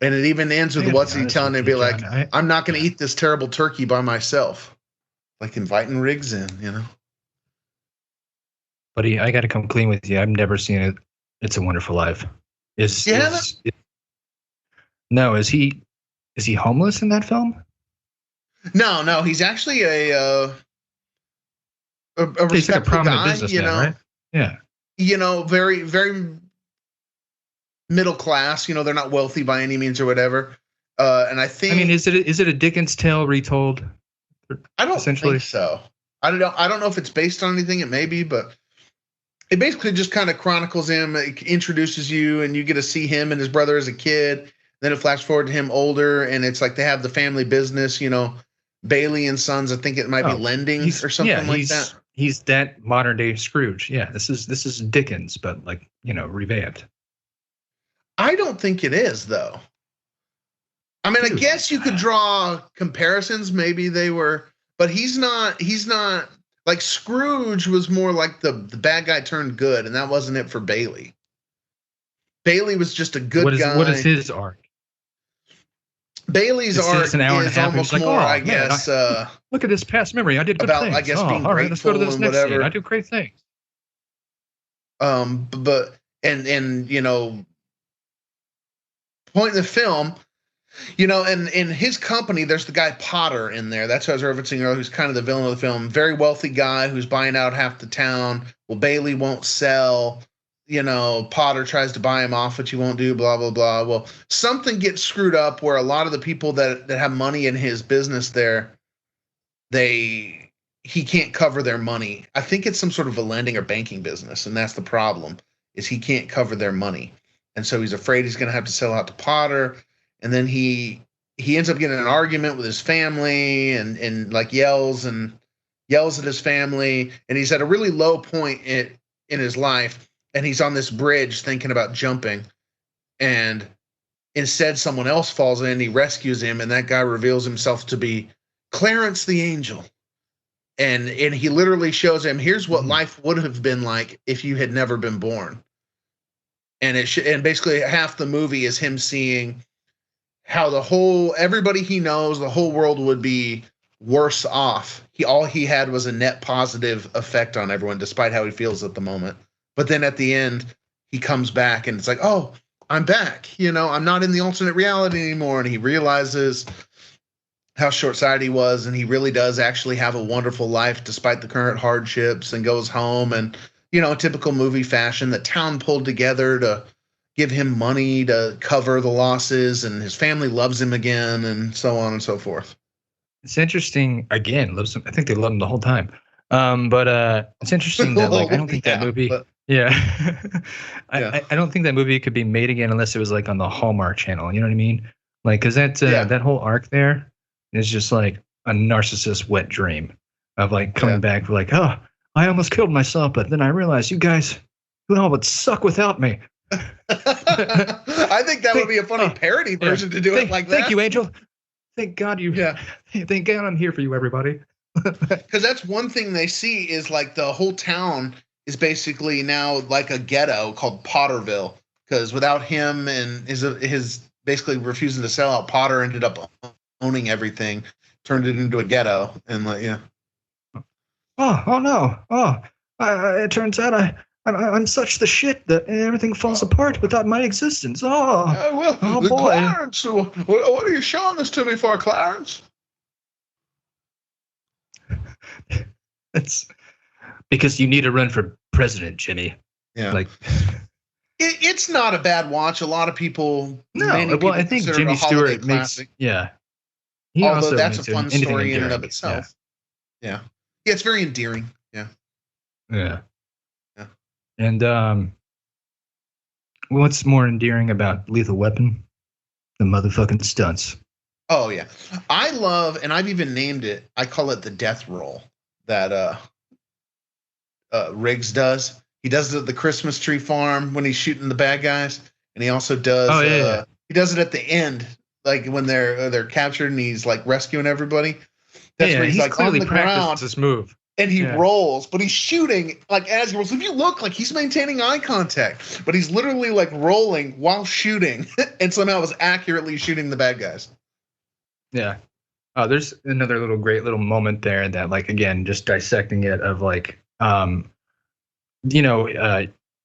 And it even ends with what's he telling him? Be like, I'm not going to eat this terrible turkey by myself. Like inviting Riggs in, you know? Buddy, I got to come clean with you. I've never seen it. It's a Wonderful Life. Is he homeless in that film? No. He's actually a respectful guy, you know? Right? Yeah. You know, very, very middle class. You know, they're not wealthy by any means or whatever. And I think, is it a Dickens tale retold? I don't think so. I don't know if it's based on anything. It may be, but it basically just kind of chronicles him. It introduces you, and you get to see him and his brother as a kid. Then it flash forward to him older, and it's like they have the family business. You know, Bailey and Sons. I think it might be lending or something like that. He's that modern day Scrooge. Yeah, this is Dickens, but like, you know, revamped. I don't think it is, though. I mean, I guess you could draw comparisons. Maybe they were, but he's not like Scrooge was more like the bad guy turned good, and that wasn't it for Bailey. Bailey was just a good guy. What is his arc? Bailey's arc is almost like, more, I guess. Look at this past memory. I did good things. I guess being all right, let's go to this next scene. I do great things. But you know, point in the film, you know, and in his company, there's the guy Potter in there. That's who I was referencing earlier, who's kind of the villain of the film. Very wealthy guy who's buying out half the town. Well, Bailey won't sell. You know, Potter tries to buy him off, which he won't do, blah, blah, blah. Well, something gets screwed up where a lot of the people that have money in his business there, he can't cover their money. I think it's some sort of a lending or banking business, and that's the problem, is he can't cover their money. And so he's afraid he's going to have to sell out to Potter. And then he ends up getting in an argument with his family and like yells at his family. And he's at a really low point in his life. And he's on this bridge thinking about jumping. And instead someone else falls in, he rescues him, and that guy reveals himself to be Clarence the Angel. And he literally shows him, here's what life would have been like if you had never been born. And and basically half the movie is him seeing how everybody he knows, the whole world would be worse off. All he had was a net positive effect on everyone, despite how he feels at the moment. But then at the end, he comes back and it's like, oh, I'm back. I'm not in the alternate reality anymore. And he realizes how short-sighted he was, and he really does actually have a wonderful life despite the current hardships, and goes home and, typical movie fashion, the town pulled together to give him money to cover the losses, and his family loves him again, and so on and so forth. It's interesting. Again, loves him. I think they loved him the whole time. But it's interesting that I don't think that movie. Yeah, I don't think that movie could be made again unless it was like on the Hallmark Channel. You know what I mean? Because that whole arc there is just like a narcissist wet dream of coming back oh, I almost killed myself, but then I realized you guys would suck without me. I think that would be a funny parody version to do it like that. Thank you, Angel. Thank God you. Yeah. Thank God I'm here for you, everybody. Because that's one thing they see is the whole town is basically now like a ghetto called Potterville. Because without him and his basically refusing to sell out, Potter ended up owning everything, turned it into a ghetto, and Oh no! It turns out I'm such the shit that everything falls apart without my existence. Oh boy! Clarence, what are you showing this to me for, Clarence? It's because you need to run for president, Jimmy. Yeah, it's not a bad watch. A lot of people. I think Jimmy Stewart makes. Yeah. Although that's a fun story in and of itself. Yeah, it's very endearing. Yeah. And what's more endearing about Lethal Weapon? The motherfucking stunts. Oh yeah, I love, and I've even named it. I call it the death roll that Riggs does. He does it at the Christmas tree farm when he's shooting the bad guys, and he also does. He does it at the end. When they're captured and he's rescuing everybody. That's where he's clearly on the ground, this move. And he rolls, but he's shooting as he rolls. If you look, he's maintaining eye contact, but he's literally rolling while shooting, and somehow was accurately shooting the bad guys. Yeah. Oh, there's another great little moment there that again, just dissecting it of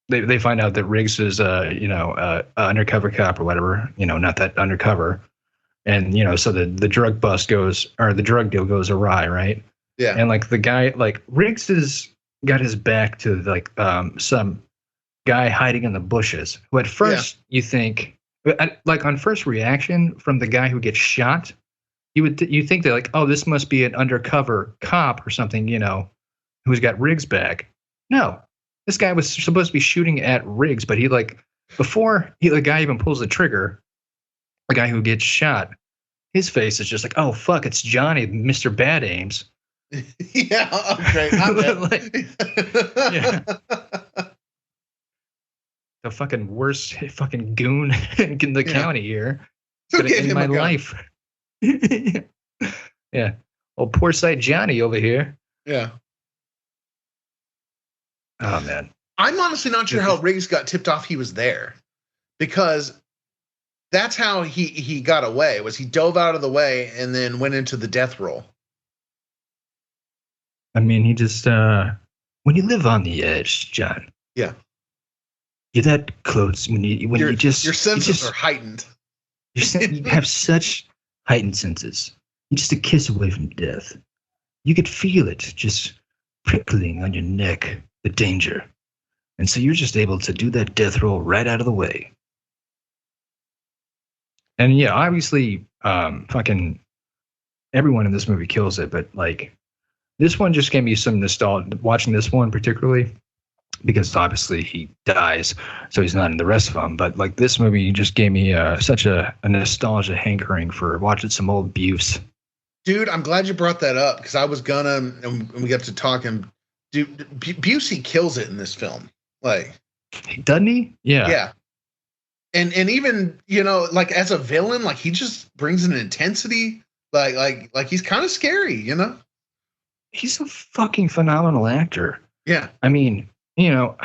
they find out that Riggs is a undercover cop or whatever, not that undercover. And, so the drug bust the drug deal goes awry, right? Yeah. And the guy, Riggs has got his back to some guy hiding in the bushes who at first you think, on first reaction from the guy who gets shot, you think that oh, this must be an undercover cop or something, who's got Riggs' back. No, this guy was supposed to be shooting at Riggs, but he before the guy even pulls the trigger, the guy who gets shot, his face is just oh fuck, it's Johnny, Mr. Bad Aims. Yeah, okay. The fucking worst fucking goon in the county here. In my life. Yeah. Oh, poor sight Johnny over here. Yeah. Oh man. I'm honestly not sure how Riggs got tipped off he was there. Because that's how he got away, was he dove out of the way and then went into the death roll. I mean, he just when you live on the edge, John. Yeah. You're that close your senses are heightened. You have such heightened senses. You're just a kiss away from death. You could feel it just prickling on your neck, the danger. And so you're just able to do that death roll right out of the way. And yeah, obviously, fucking everyone in this movie kills it, but this one just gave me some nostalgia watching this one particularly, because obviously he dies, so he's not in the rest of them. But this movie just gave me such a nostalgia hankering for watching some old Buse. Dude, I'm glad you brought that up, because I was gonna, and we got to talking. Dude, Busey kills it in this film. Doesn't he? Yeah. Yeah. And even, like as a villain, like he just brings an intensity, like he's kind of scary, He's a fucking phenomenal actor. Yeah. I mean, it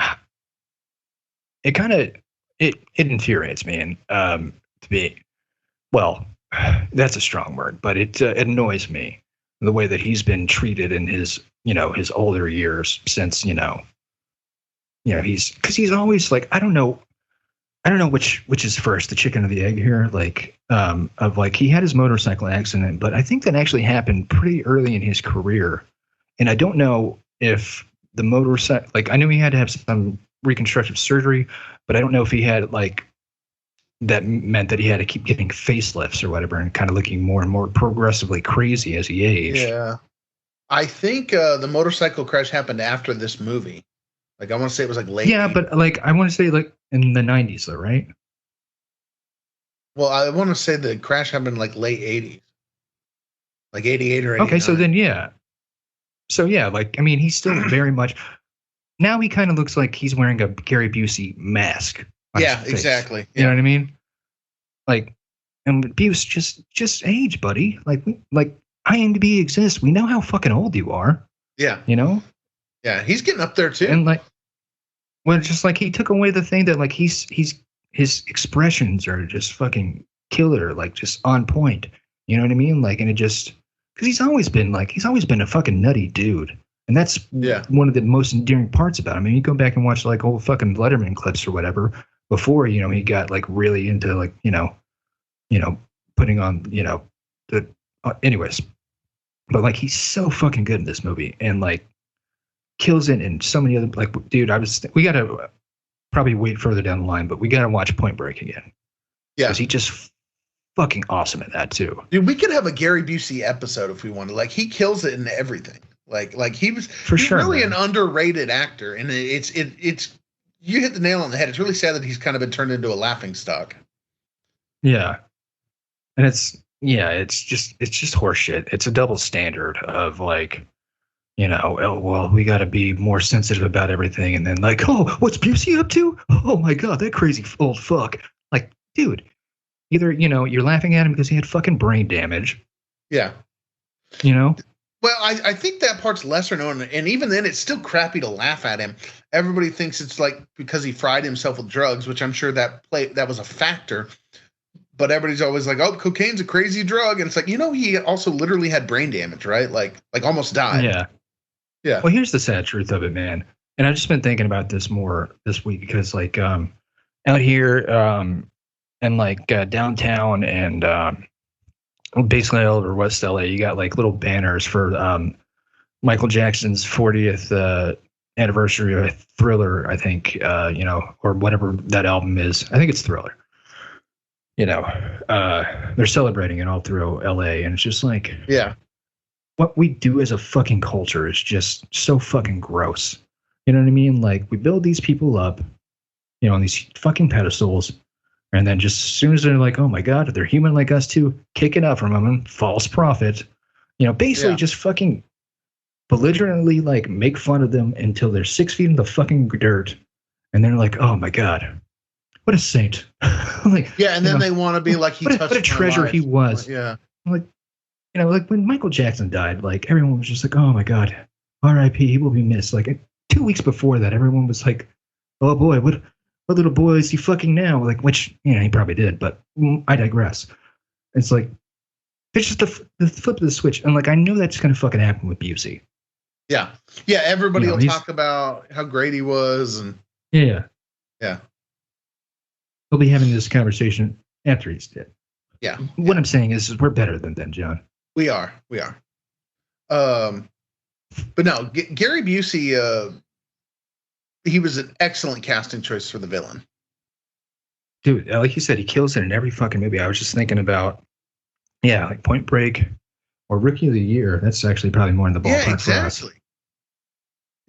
kind of it infuriates me, and to be, well, that's a strong word, but it annoys me the way that he's been treated in his his older years since he's always like, I don't know which is first, the chicken or the egg here, like of like he had his motorcycle accident, but I think that actually happened pretty early in his career, and I don't know if the motorcycle, like I knew he had to have some reconstructive surgery, but I don't know if he had like that meant that he had to keep getting facelifts or whatever and kind of looking more and more progressively crazy as he aged. Yeah. I think the motorcycle crash happened after this movie. Like I want to say it was like late. Yeah, but like I want to say like in the 90s though, right? Well, I want to say the crash happened like late 80s. Like 88 or 89. Okay, so then yeah. So yeah, like I mean he's still very much, now he kind of looks like he's wearing a Gary Busey mask. Yeah, exactly. You know what I mean? Like, and Busey just age, buddy. Like IMDb exists. We know how fucking old you are. Yeah. Yeah, he's getting up there too. And like, well, just like he took away the thing that like his expressions are just fucking killer, like just on point. You know what I mean? Like, and it just, because he's always been a fucking nutty dude. And that's one of the most endearing parts about him. I mean, you go back and watch like old fucking Letterman clips or whatever before, he got like really into like, putting on, the, anyways. But like, he's so fucking good in this movie and like kills it in so many other, like, dude, we got to probably wait further down the line, but we got to watch Point Break again. Yeah. Because he just fucking awesome at that too. Dude, we could have a Gary Busey episode if we wanted. Like, he kills it in everything. Like he's really an underrated actor, and it's you hit the nail on the head. It's really sad that he's kind of been turned into a laughingstock. Yeah, and it's just horseshit. It's a double standard of like, oh well, we got to be more sensitive about everything, and then like, oh, what's Busey up to? Oh my god, that crazy old fuck! Like, dude, either you're laughing at him because he had fucking brain damage. Yeah. Well, I think that part's lesser known, and even then, it's still crappy to laugh at him. Everybody thinks it's like because he fried himself with drugs, which I'm sure that was a factor. But everybody's always like, "Oh, cocaine's a crazy drug," and it's like, he also literally had brain damage, right? Like almost died. Yeah. Yeah. Well, here's the sad truth of it, man. And I've just been thinking about this more this week because, like, out here, and like downtown and basically all over West LA, you got like little banners for Michael Jackson's 40th anniversary of Thriller, I think, or whatever that album is. I think it's Thriller. They're celebrating it all through LA, and it's just like, yeah, what we do as a fucking culture is just so fucking gross. You know what I mean? Like, we build these people up, on these fucking pedestals. And then just as soon as they're like, oh my God, they're human like us too, kick it out from them, false prophet, basically just fucking belligerently like make fun of them until they're 6 feet in the fucking dirt. And they're like, oh my God, what a saint. Like, yeah. And then they want to be like, what a treasure he was. Yeah. Like, like when Michael Jackson died, like everyone was just like, oh my God, R.I.P. he will be missed. Like 2 weeks before that, everyone was like, oh boy, what little boy is he fucking now? Like, which, he probably did, but I digress. It's like, it's just the flip of the switch. And like, I know that's going to fucking happen with Busey. Yeah. Yeah. Everybody will talk about how great he was. And yeah. Yeah. We'll be having this conversation after he's dead. Yeah. What I'm saying is we're better than them, John. We are. But no, Gary Busey, he was an excellent casting choice for the villain. Dude, like you said, he kills it in every fucking movie. I was just thinking about, like Point Break or Rookie of the Year. That's actually probably more in the ballpark. Yeah, exactly.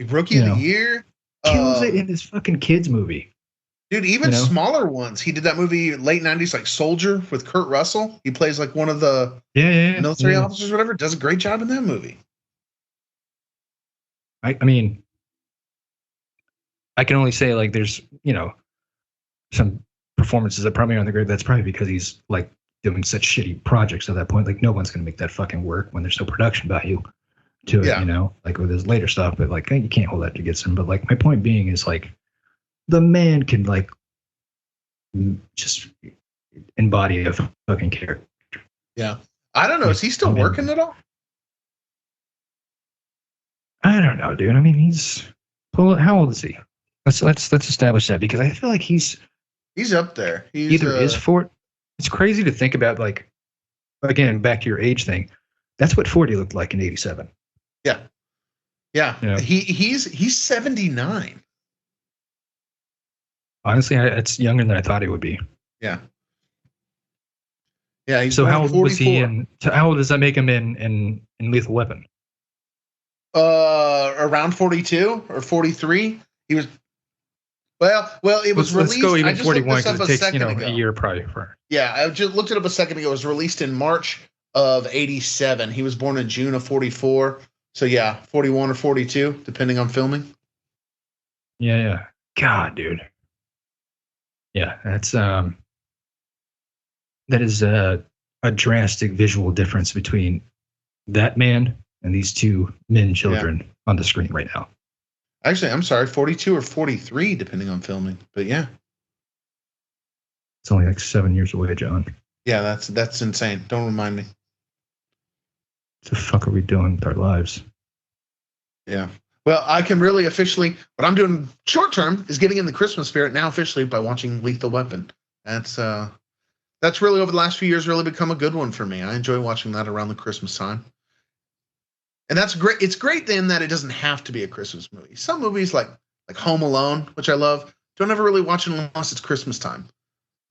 Rookie of the Year. Kills it in this fucking kids movie. Dude, even smaller ones. He did that movie late 90s, like Soldier with Kurt Russell. He plays like one of the military officers or whatever. Does a great job in that movie. I mean, I can only say like there's, some performances that probably on the grid. That's probably because he's like doing such shitty projects at that point. Like no one's gonna make that fucking work when there's no production value to it, Yeah. you know, like with his later stuff. But like you can't hold that against him. But like my point being is like the man can like just embody a fucking character. Yeah. I don't know. Is he still working at all? I don't know, dude. I mean, how old is he? Let's establish that, because I feel like he's up there. He's either is 40. It's crazy to think about, like, again, back to your age thing. That's what 40 looked like in 87. Yeah. Yeah. Yeah. He's 79. Honestly, it's younger than I thought he would be. Yeah. Yeah. He's So born how old 44. was he in? How old does that make him in Lethal Weapon? Around 42 or 43. He was. Well, it was Let's released. go even I just 41 looked this because up it a takes second ago. a year probably for. Yeah, I just looked it up a second ago. It was released in March of 87. He was born in June of 44. So yeah, 41 or 42, depending on filming. Yeah. God, dude. Yeah, that is a drastic visual difference between that man and these two men children on the screen right now. Actually, I'm sorry, 42 or 43, depending on filming. But yeah. It's only like 7 years away, John. Yeah, that's insane. Don't remind me. What the fuck are we doing with our lives? Yeah. Well, I can really officially, what I'm doing short term is getting in the Christmas spirit now officially by watching Lethal Weapon. That's really over the last few years really become a good one for me. I enjoy watching that around the Christmas time. And that's great. It's great then that it doesn't have to be a Christmas movie. Some movies like Home Alone, which I love, don't ever really watch it unless it's Christmas time.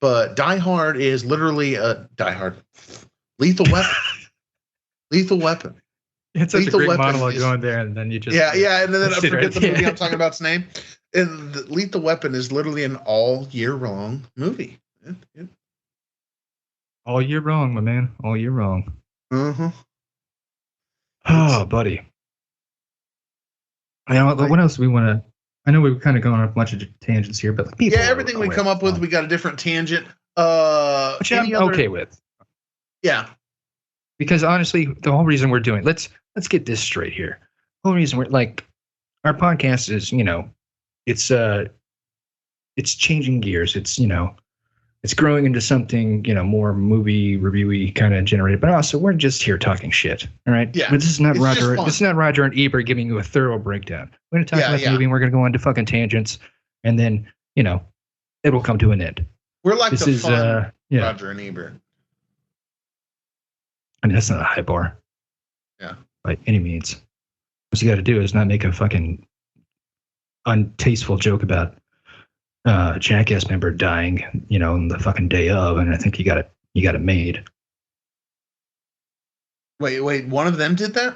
But Die Hard is literally Lethal Weapon. Lethal Weapon. It's such Lethal a great Weapon monologue is- going there, and then you just Yeah, and then I Sit forget right the movie there. I'm talking about's name. And the Lethal Weapon is literally an all year long movie. all year wrong, my man, all year wrong. Uh-huh. Oh, buddy. You know, what else do we want to? I know we've kind of gone off a bunch of tangents here, but people Yeah, everything we aware come up with, of, we got a different tangent. which I'm any other- okay with, Yeah. because honestly, the whole reason we're doing let's get this straight here. The whole reason we're like our podcast is, you know, it's changing gears. It's, you know, it's growing into something, you know, more movie reviewy kind of generated, but also we're just here talking shit. All right. Yeah, But this is not it's just Roger. fun. This is not Roger and Ebert giving you a thorough breakdown. We're going to talk about the movie and we're going to go into fucking tangents, and then, you know, it will come to an end. We're like This the is, fun yeah. Roger and Ebert. I mean, that's not a high bar. Yeah. By any means. What you got to do is not make a fucking untasteful joke about Jackass member dying, you know, on the fucking day of, and I think you got it made. Wait, one of them did that?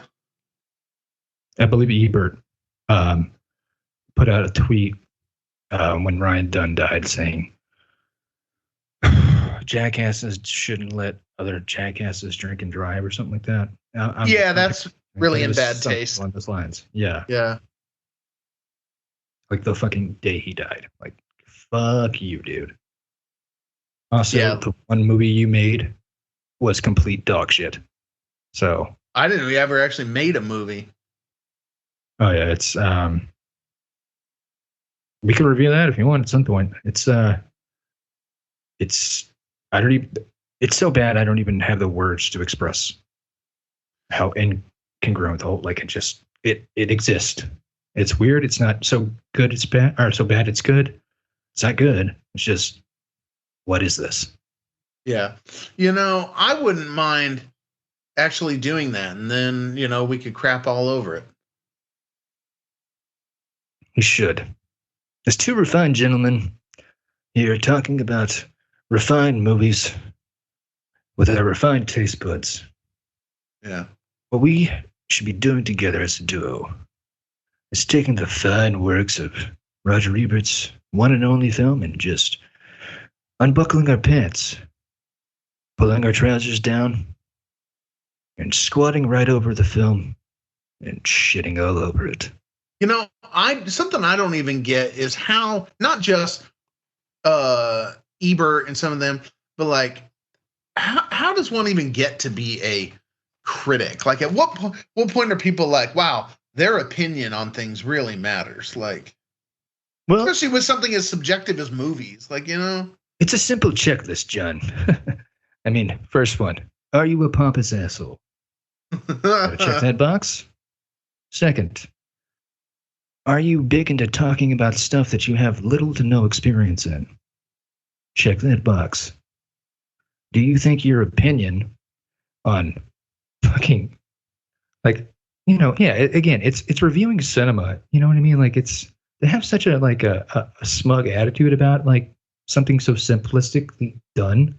I believe Ebert put out a tweet when Ryan Dunn died saying jackasses shouldn't let other jackasses drink and drive or something like that. That's really in bad something taste. along those lines. Yeah. Yeah. Like the fucking day he died. Like, fuck you, dude. Also, Yeah. the one movie you made was complete dog shit. So, I didn't know he ever actually made a movie. oh yeah, it's we can review that if you want at some point. It's it's so bad I don't even have the words to express how incongruent the whole, like, it exists. It's weird. It's not so good it's bad, or so bad it's good. It's not good. It's just, what is this? Yeah. You know, I wouldn't mind actually doing that, and then, you know, we could crap all over it. You should. As two refined gentlemen here talking about refined movies with our refined taste buds, Yeah. what we should be doing together as a duo is taking the fine works of Roger Ebert's one and only film and just unbuckling our pants, pulling our trousers down, and squatting right over the film and shitting all over it. You know, something I don't even get is how not just Ebert and some of them, but like, how does one even get to be a critic? Like, at what point are people like, wow, their opinion on things really matters? Like, Well, especially with something as subjective as movies, like, you know. it's a simple checklist, John. I mean, first one, are you a pompous asshole? Gotta check that box. Second, are you big into talking about stuff that you have little to no experience in? Check that box. Do you think your opinion on fucking, like, you know, yeah, again, it's reviewing cinema. You know what I mean? Like, they have such a smug attitude about like something so simplistically done.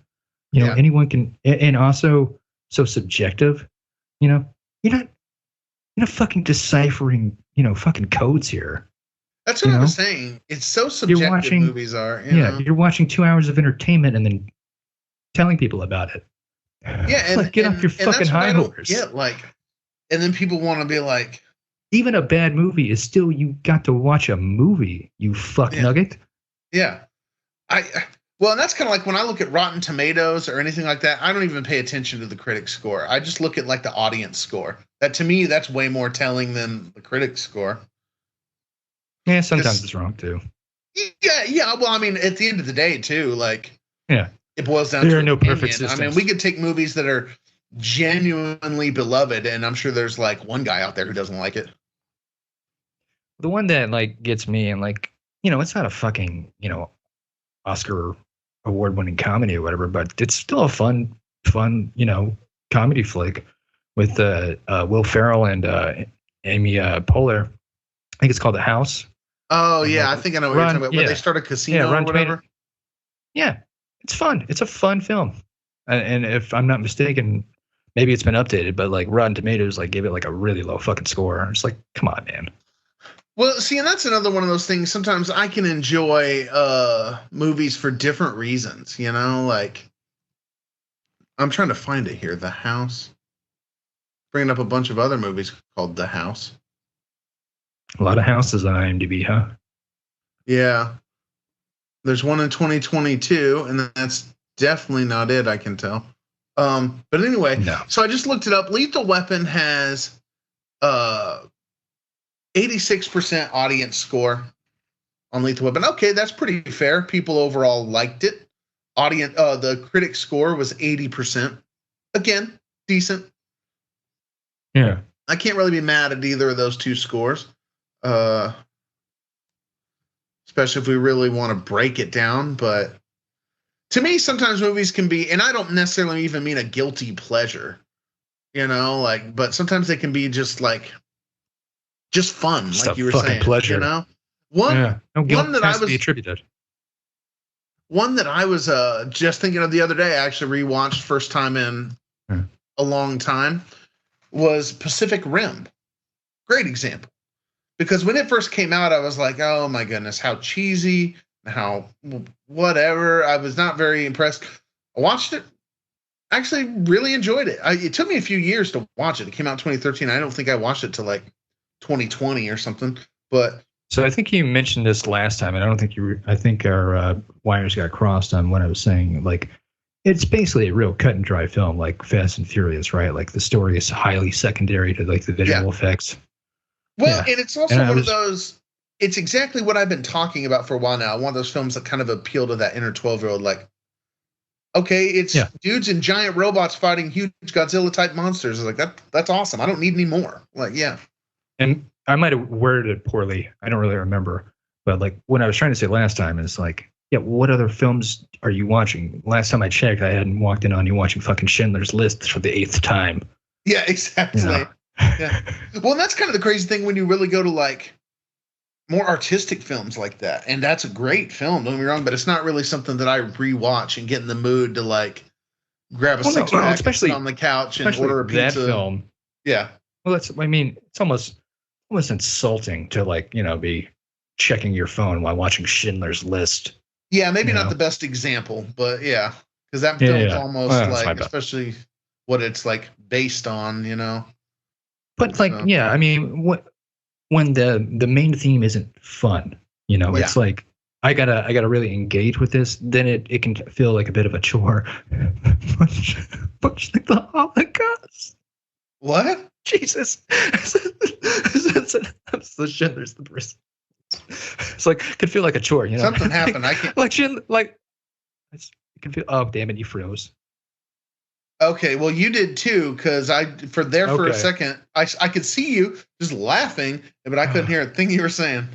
You know, anyone can, and also so subjective. You know, you're not fucking deciphering, you know, fucking codes here. That's what I was saying. It's so subjective. Movies are. You know? You're watching 2 hours of entertainment and then telling people about it. Yeah, and like, get off your fucking high horse. Yeah, like, and then people want to be like, even a bad movie is still, you got to watch a movie. You fuck nugget. Yeah, well, and that's kind of like when I look at Rotten Tomatoes or anything like that. I don't even pay attention to the critic score. I just look at like the audience score. That, to me, that's way more telling than the critic score. Yeah, sometimes it's wrong too. Yeah. Well, I mean, at the end of the day, too, like, yeah, it boils down to there are no perfect systems. I mean, we could take movies that are genuinely beloved, and I'm sure there's like one guy out there who doesn't like it. The one that like gets me, and like, you know, it's not a fucking, you know, Oscar award-winning comedy or whatever, but it's still a fun, you know, comedy flick with Will Ferrell and Amy Poehler. I think it's called The House. Oh yeah, I think I know what you're talking about. Where they start a casino or whatever. Yeah, it's fun. It's a fun film, and if I'm not mistaken, maybe it's been updated, but like Rotten Tomatoes like gave it like a really low fucking score. It's like, come on, man. Well, see, and that's another one of those things. Sometimes I can enjoy movies for different reasons, you know? Like, I'm trying to find it here. The House. Bringing up a bunch of other movies called The House. A lot of houses on IMDb, huh? Yeah. There's one in 2022, and that's definitely not it, I can tell. But anyway, so I just looked it up. Lethal Weapon has 86% audience score on Lethal Weapon. Okay, that's pretty fair. People overall liked it. The critic score was 80%. Again, decent. Yeah. I can't really be mad at either of those two scores. Especially if we really want to break it down. But to me, sometimes movies can be, and I don't necessarily even mean a guilty pleasure, you know, like, but sometimes they can be just like, just fun, just like you were saying, pleasure. You know, one that I was attributed. One that I was just thinking of the other day, I actually rewatched first time in a long time, was Pacific Rim. Great example. Because when it first came out, I was like, oh my goodness, how cheesy, how whatever. I was not very impressed. I watched it, actually really enjoyed it. It took me a few years to watch it. It came out in 2013. I don't think I watched it till like 2020 or something. But so I think you mentioned this last time, and I don't think I think our wires got crossed on what I was saying. Like, it's basically a real cut and dry film, like Fast and Furious, right? Like the story is highly secondary to like the visual effects. Well, and it's also one of those. It's exactly what I've been talking about for a while now. One of those films that kind of appeal to that inner 12-year-old. Like, okay, it's dudes and giant robots fighting huge Godzilla-type monsters. Like that's awesome. I don't need any more. Like, yeah. And I might have worded it poorly. I don't really remember. But like what I was trying to say last time is like, yeah, what other films are you watching? Last time I checked, I hadn't walked in on you watching fucking Schindler's List for the 8th time. Yeah, exactly. You know? Yeah. Well, and that's kind of the crazy thing when you really go to like more artistic films like that. And that's a great film, don't get me wrong, but it's not really something that I rewatch and get in the mood to like grab a six-pack and sit on the couch and order a pizza. That film. Yeah. Well, it's almost insulting to like, you know, be checking your phone while watching Schindler's List. Yeah, maybe not the best example, but yeah. Because that film's almost like, especially what it's like based on, you know. But like, I mean, when the main theme isn't fun, you know, it's like I gotta really engage with this, then it can feel like a bit of a chore. much like the Holocaust. What? Jesus. That's the Schindler's List. It's like could feel like a chore, you know. Something happened. I can't. It can feel. Oh damn it! You froze. Okay, well you did too, because for a Okay. second I could see you just laughing, but I couldn't hear a thing you were saying.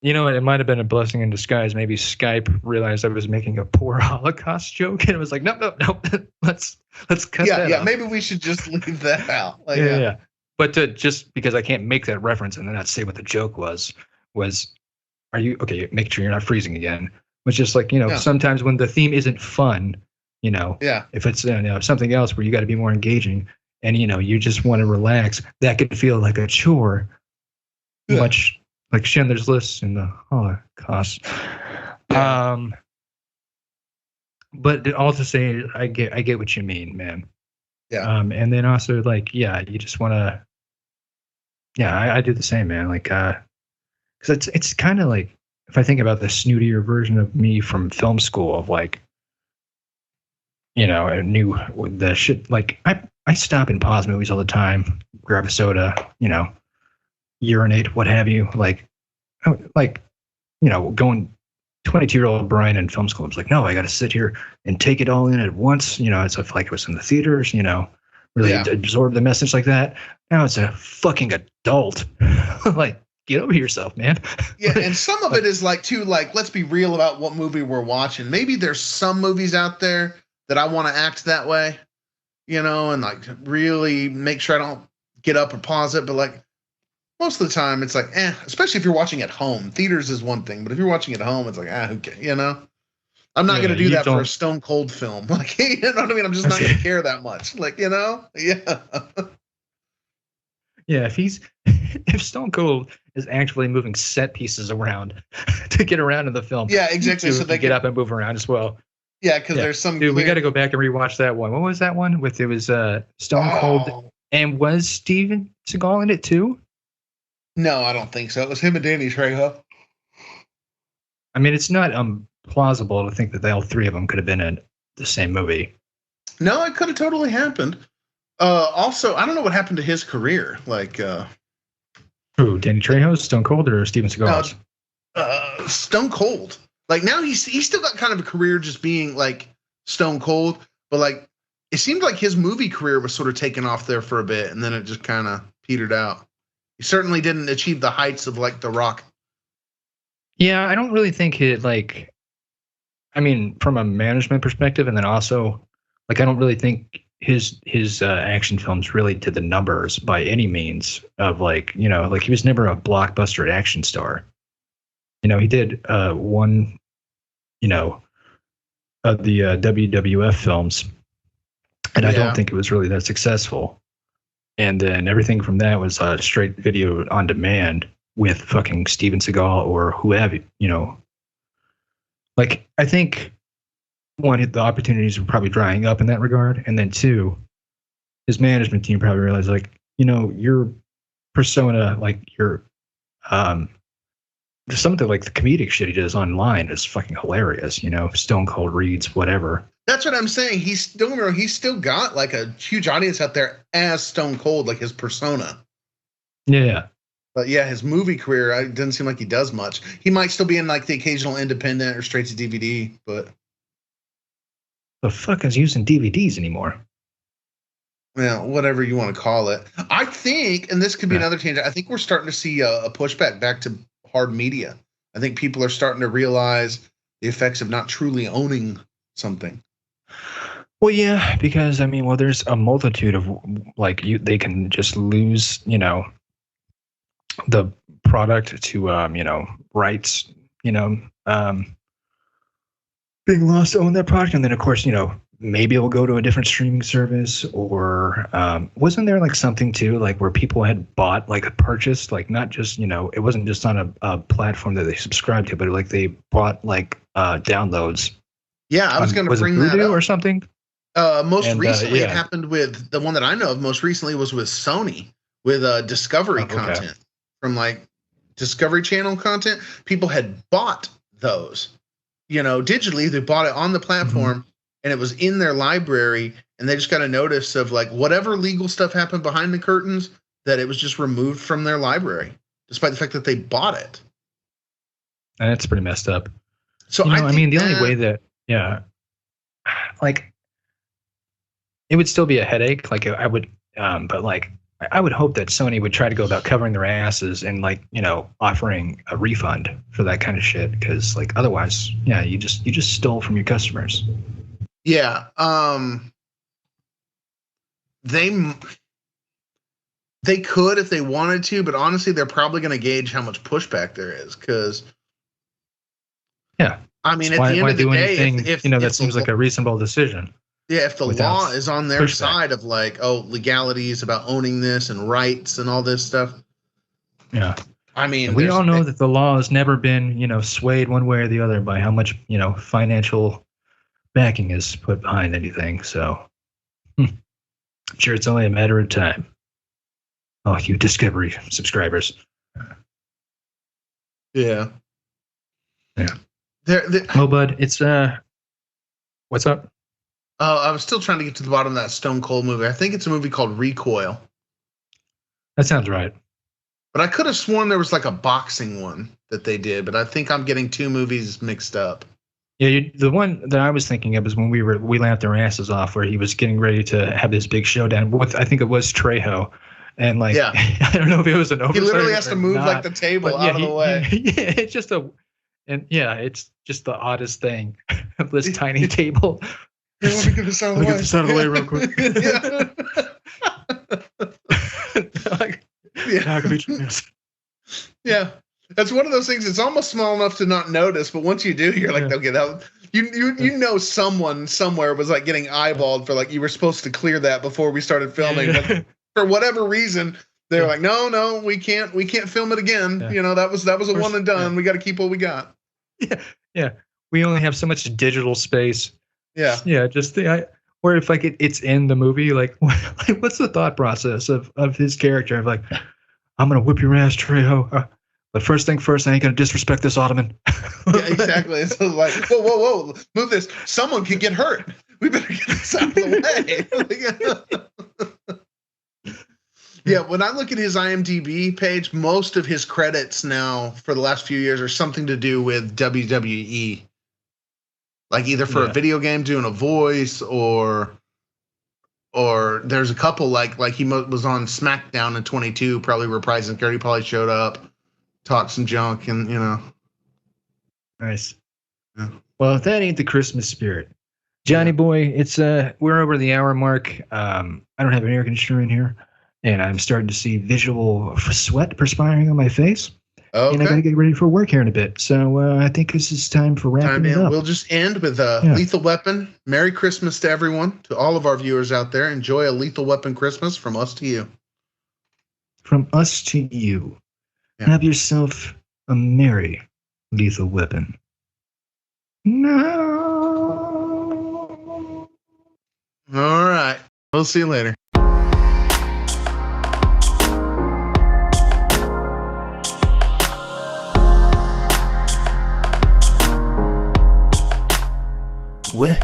You know what? It might have been a blessing in disguise. Maybe Skype realized I was making a poor Holocaust joke, and it was like, nope. let's cut that. Yeah. out. Maybe we should just leave that out. Like, Yeah. But just because I can't make that reference and then not say what the joke was, are you okay? Make sure you're not freezing again. It's just like Yeah. sometimes when the theme isn't fun, Yeah. if it's something else where you got to be more engaging, and you just want to relax, that could feel like a chore, Yeah. much like Schindler's List and the Holocaust. Yeah. But all to say, I get what you mean, man. Yeah. And then also you just want to. Yeah, I do the same, man. Like, because it's kind of like if I think about the snootier version of me from film school of like, I knew the shit. Like, I stop and pause movies all the time, grab a soda, urinate, what have you. Like, going 22-year-old Brian in film school. I was like, no, I got to sit here and take it all in at once. It's like it was in the theaters. Really absorb the message like that. Now it's a fucking adult. Like, get over yourself, man. Yeah, and some of it is like too, like, let's be real about what movie we're watching. Maybe there's some movies out there that I want to act that way, and like really make sure I don't get up or pause it. But like most of the time, it's like, especially if you're watching at home. Theaters is one thing, but if you're watching at home, it's like, who cares, I'm not going to do that for a Stone Cold film. Like, you know what I mean? I'm just not going to care that much. Like, Yeah. Yeah, if Stone Cold is actually moving set pieces around to get around in the film. Yeah, exactly. So they get up and move around as well. Yeah, because there's some. Dude, we got to go back and rewatch that one. What was that one? It was Stone Cold, and was Steven Seagal in it too? No, I don't think so. It was him and Danny Trejo. I mean, it's not plausible to think that all three of them could have been in the same movie. No, it could have totally happened. Also, I don't know what happened to his career. Like, who? Danny Trejo's, Stone Cold, or Steven Seagal's? Stone Cold. Like now he's still got kind of a career just being like Stone Cold, but like it seemed like his movie career was sort of taken off there for a bit, and then it just kind of petered out. He certainly didn't achieve the heights of like The Rock. Yeah, I don't really think it like. I mean, from a management perspective, and then also, like, I don't really think his action films really to the numbers by any means of like like he was never a blockbuster action star. He did one of the WWF films, and I don't think it was really that successful. And then everything from that was straight video on demand with fucking Steven Seagal or whoever, Like, I think one, the opportunities were probably drying up in that regard, and then two, his management team probably realized, like, your persona, like your something like the comedic shit he does online is fucking hilarious. Stone Cold reads whatever. That's what I'm saying. He's still got like a huge audience out there as Stone Cold, like his persona. Yeah. But yeah, his movie career, it doesn't seem like he does much. He might still be in like the occasional independent or straight to DVD, but the fuck is using DVDs anymore? Well, whatever you want to call it. I think, and this could be another tangent, I think we're starting to see a pushback back to hard media. I think people are starting to realize the effects of not truly owning something. Well, yeah, because I mean, there's a multitude of like they can just lose, the product to rights, being lost to own that product, and then of course, maybe it'll go to a different streaming service, or wasn't there like something too, like where people had bought, like purchased, like not just it wasn't just on a platform that they subscribed to, but like they bought like downloads. Yeah, I was going to bring that up. Or something. Most recently, it happened with the one that I know of. Most recently was with Sony with Discovery content from like Discovery Channel content, people had bought those, digitally. They bought it on the platform and it was in their library, and they just got a notice of like whatever legal stuff happened behind the curtains, that it was just removed from their library, despite the fact that they bought it. That's pretty messed up. So the only way that, like, it would still be a headache. Like I would, but like I would hope that Sony would try to go about covering their asses and like, offering a refund for that kind of shit. Because like otherwise, you just stole from your customers. Yeah. They could if they wanted to, but honestly, they're probably going to gauge how much pushback there is. Because I mean, at the end of the day, if that seems like a reasonable decision. Yeah, if the law is on their side of like, legalities about owning this and rights and all this stuff. Yeah. I mean, and we all know that the law has never been, swayed one way or the other by how much, financial backing is put behind anything. So I'm sure it's only a matter of time. Oh, you Discovery subscribers. Yeah. Yeah. Oh, bud, it's what's up? Oh, I was still trying to get to the bottom of that Stone Cold movie. I think it's a movie called Recoil. That sounds right. But I could have sworn there was like a boxing one that they did, but I think I'm getting two movies mixed up. Yeah, the one that I was thinking of is when we laughed our asses off, where he was getting ready to have this big showdown with, I think it was Trejo. And like, I don't know if it was an oversight. He literally has to move like the table out of the way. It's just it's just the oddest thing of this tiny table. Hey, let me get this out of the way. Get this out of the way real quick. Yeah, that's one of those things. It's almost small enough to not notice, but once you do, you're like, okay, that someone somewhere was like getting eyeballed for like you were supposed to clear that before we started filming, but for whatever reason, they're like, no, we can't film it again. That was a one and done. We got to keep what we got. Yeah. We only have so much digital space. Yeah. Just or if like it's in the movie, like what's the thought process of his character of like, I'm gonna whip your ass, Trejo. But first thing first, I ain't gonna disrespect this Ottoman. Yeah, exactly. It's like, whoa, move this. Someone could get hurt. We better get this out of the way. Yeah, when I look at his IMDb page, most of his credits now for the last few years are something to do with WWE. Like either for a video game doing a voice or there's a couple like he was on SmackDown in 22, probably reprising. Gary probably showed up, talked some junk, and Nice. Yeah. Well, if that ain't the Christmas spirit, Johnny boy, it's we're over the hour mark. I don't have an air conditioner in here, and I'm starting to see visual sweat perspiring on my face. Okay. And I gotta get ready for work here in a bit. So I think this is time for wrapping it up. We'll just end with Lethal Weapon. Merry Christmas to everyone, to all of our viewers out there. Enjoy a Lethal Weapon Christmas from us to you. From us to you. Yeah. Have yourself a merry Lethal Weapon. No. All right. We'll see you later. Well,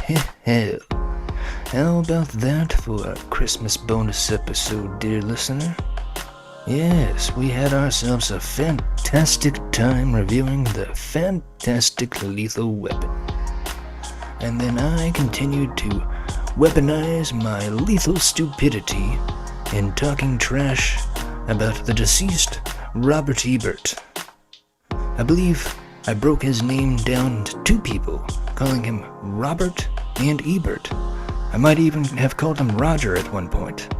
how about that for our Christmas bonus episode, dear listener? Yes, we had ourselves a fantastic time reviewing the fantastic Lethal Weapon. And then I continued to weaponize my lethal stupidity in talking trash about the deceased Robert Ebert. I believe I broke his name down to two people, calling him Robert and Ebert. I might even have called him Roger at one point.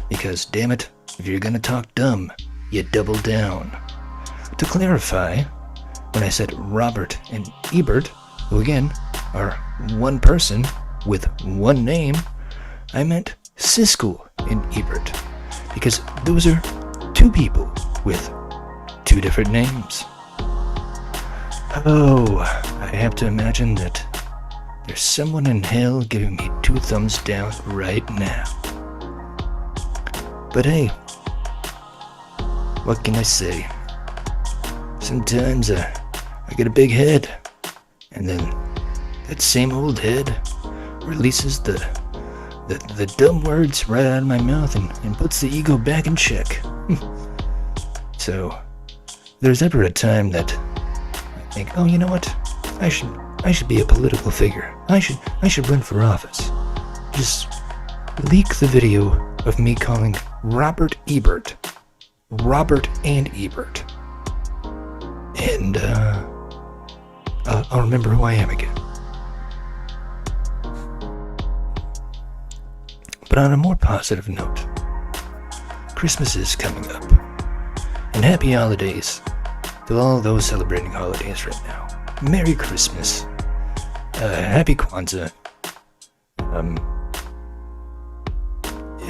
Because, damn it, if you're gonna talk dumb, you double down. To clarify, when I said Robert and Ebert, who again are one person with one name, I meant Siskel and Ebert. Because those are two people with two different names. Oh, I have to imagine that there's someone in hell giving me 2 thumbs down right now. But hey, what can I say? sometimes I get a big head, and then that same old head releases the dumb words right out of my mouth and puts the ego back in check. So, if there's ever a time that I think, oh, you know what? I should be a political figure. I should run for office. Just leak the video of me calling Robert and Ebert. And I'll remember who I am again. But on a more positive note, Christmas is coming up. And happy holidays to all those celebrating holidays right now. Merry Christmas. Happy Kwanzaa.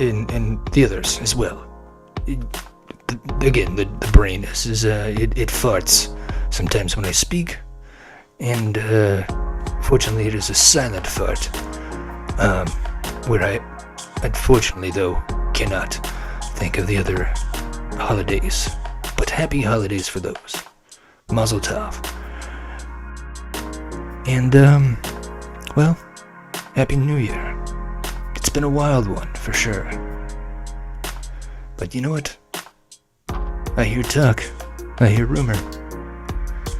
And the others as well. Again, the brain is it farts sometimes when I speak. And fortunately it is a silent fart. Where I unfortunately though cannot think of the other holidays. But happy holidays for those. Mazel tov. And, well, Happy New Year. It's been a wild one, for sure. But you know what? I hear talk. I hear rumor.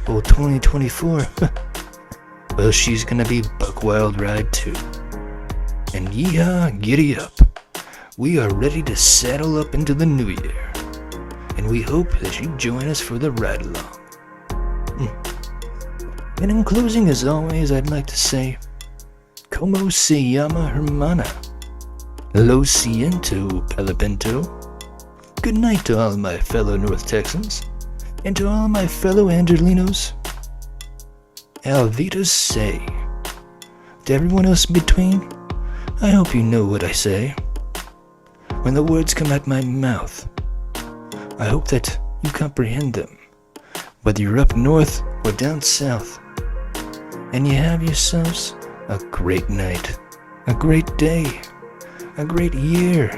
Old 2024. Well, she's gonna be buck wild ride too. And yeehaw, giddy up. We are ready to saddle up into the new year. And we hope that you join us for the ride along. And in closing, as always, I'd like to say, Como se llama hermana? Lo siento, Palapinto. Good night to all of my fellow North Texans, and to all of my fellow Angelinos. Alvitas say. To everyone else in between, I hope you know what I say. When the words come out my mouth, I hope that you comprehend them, whether you're up north or down south. And you have yourselves a great night, a great day, a great year.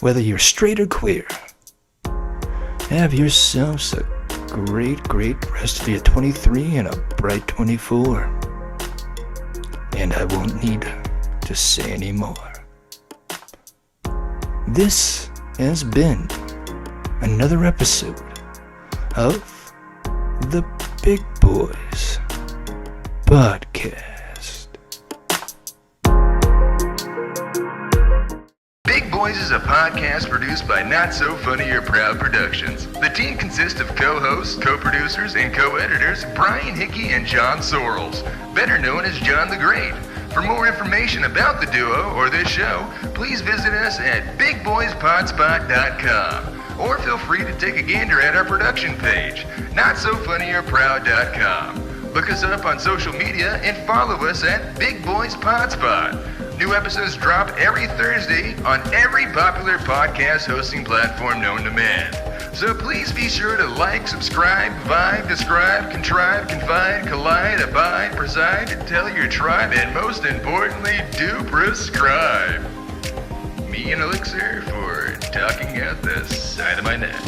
Whether you're straight or queer, have yourselves a great rest of your 23 and a bright 24. And I won't need to say any more. This has been another episode of the Big Boys Podcast. Big Boys is a podcast produced by Not So Funny or Proud Productions. The team consists of co-hosts, co-producers, and co-editors Brian Hickey and John Sorrells, better known as John the Great. For more information about the duo or this show, please visit us at bigboyspodspot.com. Or feel free to take a gander at our production page, notsofunnyorproud.com. Look us up on social media and follow us at Big Boys Podspot. New episodes drop every Thursday on every popular podcast hosting platform known to man. So please be sure to like, subscribe, vibe, describe, contrive, confide, collide, abide, preside, tell your tribe, and most importantly, do prescribe. Me and Elixir for talking out the side of my neck.